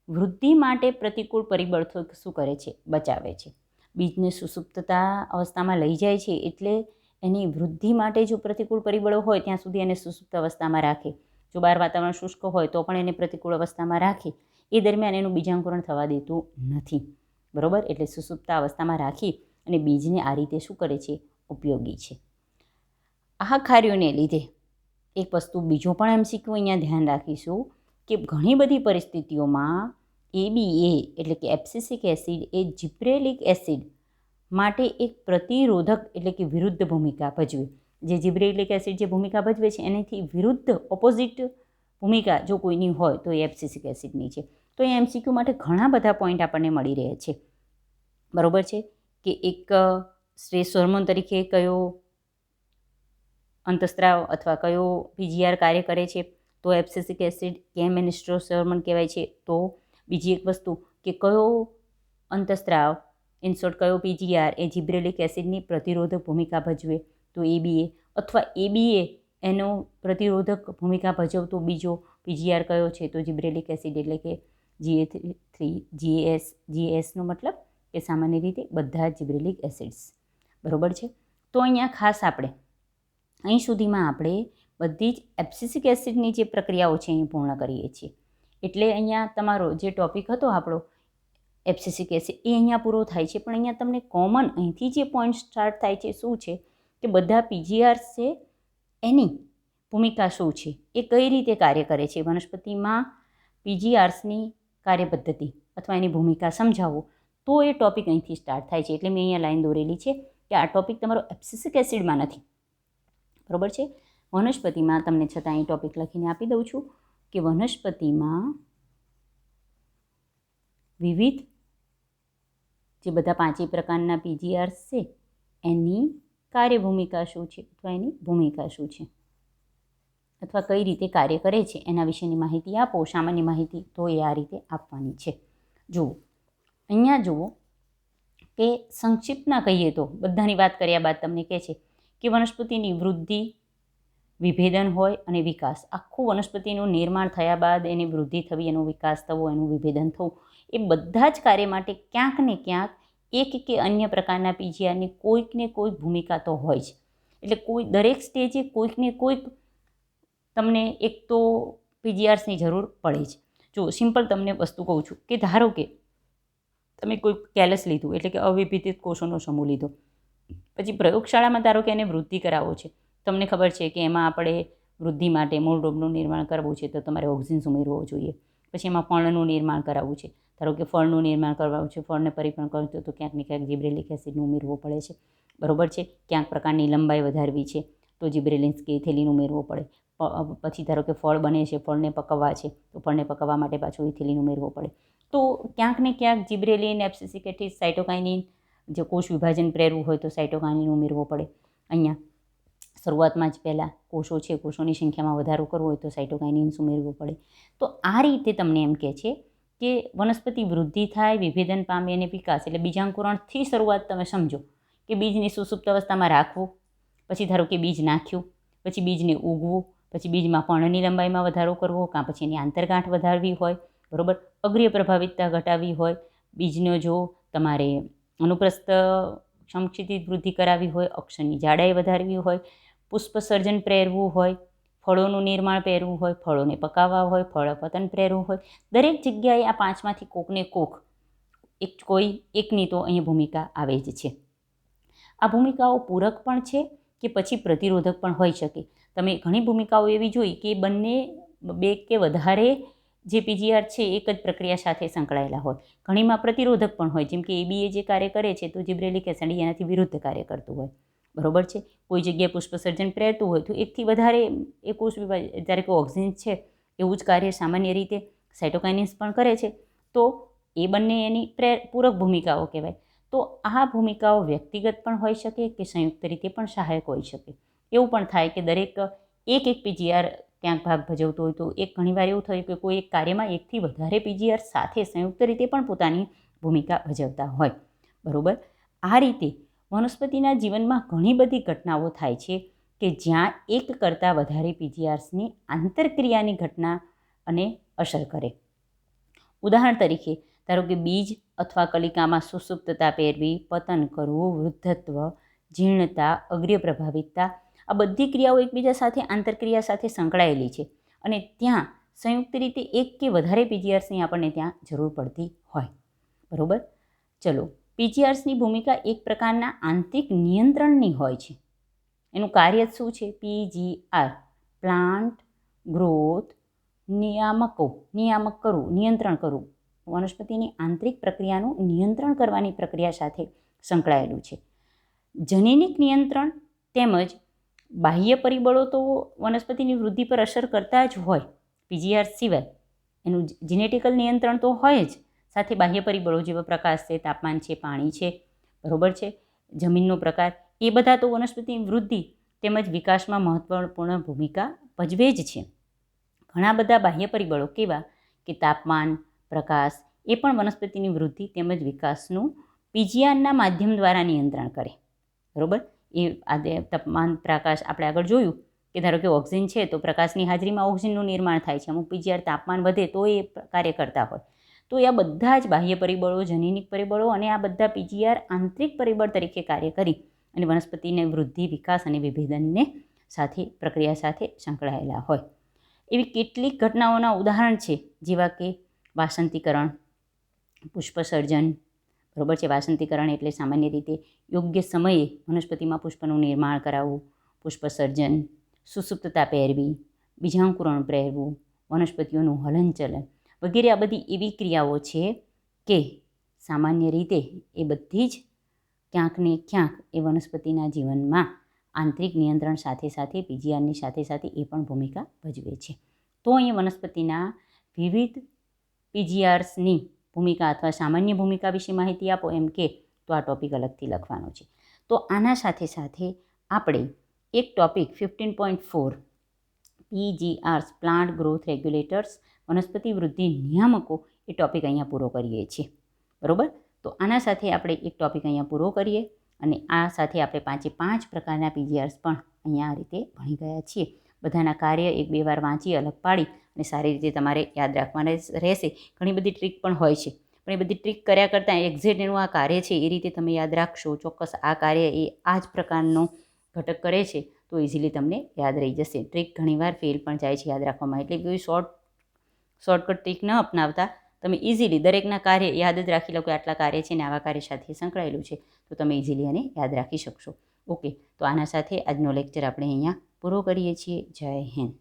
વૃદ્ધિ માટે પ્રતિકૂળ પરિબળ શું કરે છે? બચાવે છે. બીજને સુષુપ્તતા અવસ્થામાં લઈ જાય છે એટલે એની વૃદ્ધિ માટે જો પ્રતિકૂળ પરિબળો હોય ત્યાં સુધી એને સુષુપ્ત અવસ્થામાં રાખે. જો બહાર વાતાવરણ શુષ્ક હોય તો પણ એને પ્રતિકૂળ અવસ્થામાં રાખે. એ દરમિયાન એનું બીજાંકુરણ થવા દેતું નથી. બરાબર? એટલે સુષુપ્ત અવસ્થામાં રાખી અને બીજને આ રીતે શું કરે છે? ઉપયોગી છે. આ કાર્યોને લીધે એક વસ્તુ બીજો પણ એમસીક્યુ અહીંયા ધ્યાન રાખીશું કે ઘણી બધી પરિસ્થિતિઓમાં એબીએ એટલે કે એબ્સિસિક એસિડ એ જિબ્રેલિક એસિડ માટે એક પ્રતિરોધક એટલે કે વિરુદ્ધ ભૂમિકા ભજવે. જે જિબ્રેલિક એસિડ જે ભૂમિકા ભજવે છે એનાથી વિરુદ્ધ ઓપોઝિટ ભૂમિકા જો કોઈની હોય તો એ એબ્સિસિક એસિડની છે. તો એ એમસીક્યુ માટે ઘણા બધા પોઈન્ટ આપણને મળી રહે છે. બરાબર છે? કે એક સ્ટ્રેસ હોર્મોન તરીકે કયો અંતસ્ત્રાવ અથવા કયો પીજીઆર કાર્ય કરે છે? તો એબ્સિસિક એસિડ. કેમ એને સ્ટ્રેસ હોર્મોન કહેવાય છે? તો બીજી એક વસ્તુ કે કયો અંતસ્ત્રાવ ઇન શોર્ટ કયો પીજીઆર એ જિબ્રેલિક એસિડની પ્રતિરોધક ભૂમિકા ભજવે તો એબીએ, અથવા એબીએ એનો પ્રતિરોધક ભૂમિકા ભજવતો બીજો પીજીઆર કયો છે તો જિબ્રેલિક એસિડ એટલે કે GA3 GASનો મતલબ કે સામાન્ય રીતે બધા જિબ્રેલિક એસિડ્સ, બરાબર છે. તો અહીંયા ખાસ આપણે અહીં સુધીમાં આપણે બધી જ એબ્સિસિક એસિડની જે પ્રક્રિયાઓ છે અહીં પૂર્ણ કરીએ છીએ. એટલે અહીંયા તમારો જે ટૉપિક હતો આપણો એબ્સિસિક એસિડ એ અહીંયા પૂરો થાય છે. પણ અહીંયા તમને કોમન અહીંથી જે પોઈન્ટ સ્ટાર્ટ થાય છે શું છે કે બધા પીજીઆર્સ છે એની ભૂમિકા શું છે, એ કઈ રીતે કાર્ય કરે છે, વનસ્પતિમાં પીજીઆર્સની કાર્યપદ્ધતિ અથવા એની ભૂમિકા સમજાવો તો એ ટૉપિક અહીંથી સ્ટાર્ટ થાય છે. એટલે મેં અહીંયા લાઈન દોરેલી છે કે આ ટૉપિક તમારો એબ્સિસિક એસિડમાં નથી, બરાબર છે. વનસ્પતિમાં તમને છતાં અહીં ટૉપિક લખીને આપી દઉં છું કે વનસ્પતિમાં વિવિધ જે બધા 5 પ્રકારના પીજીઆર્સ છે એની કાર્યભૂમિકા શું છે અથવા એની ભૂમિકા શું છે અથવા કઈ રીતે કાર્ય કરે છે એના વિશેની માહિતી આપો, સામાન્ય માહિતી, તો એ આ રીતે આપવાની છે. જુઓ અહીંયા જુઓ કે સંક્ષિપ્તમાં કહીએ તો બધાની વાત કર્યા બાદ તમને કહે છે કે વનસ્પતિની વૃદ્ધિ, વિભેદન હોય અને વિકાસ. આખું વનસ્પતિનું નિર્માણ થયા બાદ એની વૃદ્ધિ થવી, એનો વિકાસ થવો, એનું વિભેદન થવું, એ બધા જ કાર્ય માટે ક્યાંક ને ક્યાંક એક કે અન્ય પ્રકારના પીજીઆરની કોઈક ને કોઈક ભૂમિકા તો હોય જ. એટલે કોઈ દરેક સ્ટેજે કોઈક ને કોઈક તમને એક તો પીજીઆર્સની જરૂર પડે જ. જો સિમ્પલ તમને વસ્તુ કહું છું કે ધારો કે તમે કોઈ કેલસ લીધું એટલે કે અવિભેદિત કોષોનો સમૂહ લીધો, પછી પ્રયોગશાળામાં ધારો કે એને વૃદ્ધિ કરાવો છે. તમને ખબર છે કે એમાં આપણે વૃદ્ધિ માટે મૂળરોગનું નિર્માણ કરવું છે તો તમારે ઓક્સિન્સ ઉમેરવો જોઈએ. પછી એમાં ફળનું નિર્માણ કરાવવું છે, ધારો કે ફળનું નિર્માણ કરવાનું છે, ફળને પરિપક્વ કરવું તો ક્યાંક ને ક્યાંક જિબ્રેલિક એસિડનું ઉમેરવો પડે છે, બરાબર છે. ક્યાંક પ્રકારની લંબાઈ વધારવી છે તો જિબ્રેલિન્સ કે ઇથિલિન ઉમેરવો પડે. પછી ધારો કે ફળ બને છે, ફળને પકવવા છે તો ફળને પકવવા માટે પાછું ઇથિલિન ઉમેરવો પડે. તો ક્યાંક ને ક્યાંક જિબ્રેલિન, એબ્સિસિક એસિડ, સાઇટોકાઇનિન, જે કોષ વિભાજન પ્રેરવું હોય તો સાઇટોકાઇનિન ઉમેરવો પડે. અહીંયા શરૂઆતમાં જ પહેલાં કોષો છે, કોષોની સંખ્યામાં વધારો કરવો હોય તો સાઇટોકાઇનિન્સ ઉમેરવો પડે. તો આ રીતે તમને એમ કહે છે કે વનસ્પતિ વૃદ્ધિ થાય, વિભેદન પામે અને વિકાસ, એટલે બીજાંકુરણથી શરૂઆત તમે સમજો કે બીજની સુસુપ્ત અવસ્થામાં રાખવું, પછી ધારો કે બીજ નાખ્યું, પછી બીજને ઉગવું, પછી બીજમાં પર્ણની લંબાઈમાં વધારો કરવો, કાં પછી એની આંતરગાંઠ વધારવી હોય, બરાબર, અગ્રીય પ્રભાવિતતા ઘટાડવી હોય, બીજનો જો તમારે અનુપ્રસ્થ સંક્ષિપ્ત વૃદ્ધિ કરાવી હોય, અક્ષરની જાડાઈ વધારવી હોય, પુષ્પસર્જન પ્રેરવું હોય, ફળોનું નિર્માણ પ્રેરવું હોય, ફળોને પકાવવા હોય, ફળ પતન પ્રેરવું હોય, દરેક જગ્યાએ આ 5માંથી કોકને કોક કોઈ એકની તો અહીંયા ભૂમિકા આવે જ છે. આ ભૂમિકાઓ પૂરક પણ છે કે પછી પ્રતિરોધક પણ હોઈ શકે. તમે ઘણી ભૂમિકાઓ એવી જોઈ કે બંને 2 કે વધારે જે પીજીઆર છે એક જ પ્રક્રિયા સાથે સંકળાયેલા હોય. ઘણીમાં પ્રતિરોધક પણ હોય, જેમ કે એબીએ જે કાર્ય કરે છે તો જિબ્રેલિક એસિડ એનાથી વિરુદ્ધ કાર્ય કરતું હોય, બરાબર છે. કોઈ જગ્યાએ પુષ્પસર્જન પ્રેરતું હોય તો એકથી વધારે એ કોષ વિભાજન, જ્યારે કે ઓક્સિન્સ છે એવું જ કાર્ય સામાન્ય રીતે સાઇટોકાઇનિન્સ પણ કરે છે. તો એ બંને એની પૂરક ભૂમિકાઓ કહેવાય. તો આ ભૂમિકાઓ વ્યક્તિગત પણ હોઈ શકે કે સંયુક્ત રીતે પણ સહાયક હોઈ શકે. એવું પણ થાય કે દરેક એક પીજીઆર ક્યાંક ભાગ ભજવતો હોય તો ઘણીવાર એવું થયું કે કોઈ એક કાર્યમાં એકથી વધારે પીજીઆર સાથે સંયુક્ત રીતે પણ પોતાની ભૂમિકા ભજવતા હોય, બરાબર. આ રીતે વનસ્પતિના જીવનમાં ઘણી બધી ઘટનાઓ થાય છે કે જ્યાં એક કરતાં વધારે પીજીઆર્સની આંતરક્રિયાની ઘટના અને અસર કરે. ઉદાહરણ તરીકે ધારો કે બીજ અથવા કલિકામાં સુસુપ્તતા પહેરવી, પતન કરવું, વૃદ્ધત્વ, જીર્ણતા, અગ્રીય પ્રભાવિતતા, આ બધી ક્રિયાઓ એકબીજા સાથે આંતરક્રિયા સાથે સંકળાયેલી છે અને ત્યાં સંયુક્ત રીતે એક કે વધારે પીજીઆર્સની આપણને ત્યાં જરૂર પડતી હોય, બરાબર. ચલો, પીજીઆર્સની ભૂમિકા એક પ્રકારના આંતરિક નિયંત્રણની હોય છે. એનું કાર્ય શું છે? પીજીઆર પ્લાન્ટ ગ્રોથ નિયામક કરવું, નિયંત્રણ કરવું, વનસ્પતિની આંતરિક પ્રક્રિયાનું નિયંત્રણ કરવાની પ્રક્રિયા સાથે સંકળાયેલું છે. જનીનિક નિયંત્રણ તેમજ બાહ્ય પરિબળો તો વનસ્પતિની વૃદ્ધિ પર અસર કરતા જ હોય, પીજીઆર સિવાય એનું જીનેટિકલ નિયંત્રણ તો હોય જ, સાથે બાહ્ય પરિબળો જેવા પ્રકાશ છે, તાપમાન છે, પાણી છે, બરાબર છે, જમીનનો પ્રકાર, એ બધા તો વનસ્પતિની વૃદ્ધિ તેમજ વિકાસમાં મહત્વપૂર્ણ ભૂમિકા ભજવે જ છે. ઘણા બધા બાહ્ય પરિબળો કેવા કે તાપમાન, પ્રકાશ, એ પણ વનસ્પતિની વૃદ્ધિ તેમજ વિકાસનું પીજીઆરના માધ્યમ દ્વારા નિયંત્રણ કરે. બરાબર, એ તાપમાન પ્રકાશ આપણે આગળ જોયું કે ધારો કે ઓક્સિજન છે તો પ્રકાશની હાજરીમાં ઓક્સિજનનું નિર્માણ થાય છે. અમુક પીજીઆર તાપમાન વધે તો એ કાર્ય કરતા હોય. તો આ બધા જ બાહ્ય પરિબળો, જનીનિક પરિબળો અને આ બધા પીજીઆર આંતરિક પરિબળ તરીકે કાર્ય કરી અને વનસ્પતિને વૃદ્ધિ, વિકાસ અને વિભેદનને પ્રક્રિયા સાથે સંકળાયેલા હોય. એવી કેટલીક ઘટનાઓના ઉદાહરણ છે, જેવા કે વાસંતીકરણ, પુષ્પસર્જન. બરાબર છે, વાસંતીકરણ એટલે સામાન્ય રીતે યોગ્ય સમયે વનસ્પતિમાં પુષ્પનું નિર્માણ કરાવવું. પુષ્પસર્જન, સુસુપ્તતા પહેરવી, બીજાંકુરણ પહેરવું, વનસ્પતિઓનું હલનચલન વગેરે આ બધી એવી ક્રિયાઓ છે કે સામાન્ય રીતે એ બધી જ ક્યાંક ને ક્યાંક એ વનસ્પતિના જીવનમાં આંતરિક નિયંત્રણ સાથે સાથે પીજીઆરની સાથે સાથે એ પણ ભૂમિકા ભજવે છે. તો અહીંયા વનસ્પતિના વિવિધ પીજીઆર્સની ભૂમિકા અથવા સામાન્ય ભૂમિકા વિશે માહિતી આપો એમ કે તો આ ટૉપિક અલગથી લખવાનો છે. તો આના સાથે સાથે આપણે એક ટૉપિક 15.4 પીજીઆર્સ પ્લાન્ટ ગ્રોથ રેગ્યુલેટર્સ વનસ્પતિ વૃદ્ધિ નિયામકો એ ટૉપિક અહીંયા પૂરો કરીએ છીએ. બરાબર, તો આના સાથે આપણે એક ટૉપિક અહીંયા પૂરો કરીએ અને આ સાથે આપણે 5 પ્રકારના પીજીઆર્સ પણ અહીંયા આ રીતે ભણી ગયા છીએ. બધાના કાર્ય 1-2 વાર વાંચી અલગ પાડી અને સારી રીતે તમારે યાદ રાખવાના રહેશે. ઘણી બધી ટ્રીક પણ હોય છે, પણ એ બધી ટ્રીક કર્યા કરતાં એક્ઝેક્ટ એનું આ કાર્ય છે એ રીતે તમે યાદ રાખશો. ચોક્કસ આ કાર્ય એ આ જ પ્રકારનો ઘટક કરે છે તો ઇઝીલી તમને યાદ રહી જશે. ટ્રીક ઘણીવાર ફેલ પણ જાય છે યાદ રાખવામાં, એટલે કોઈ શોર્ટકટ ટ્રીક ન અપનાવતા તમે ઇઝીલી દરેકના કાર્ય યાદ જ રાખી લો કે આટલા કાર્ય છે ને આવા કાર્ય સાથે સંકળાયેલું છે, તો તમે ઇઝીલી આને યાદ રાખી શકશો. ઓકે, તો આના સાથે આજનો લેક્ચર આપણે અહીંયા પૂરો કરીએ છીએ. જય હિન્દ.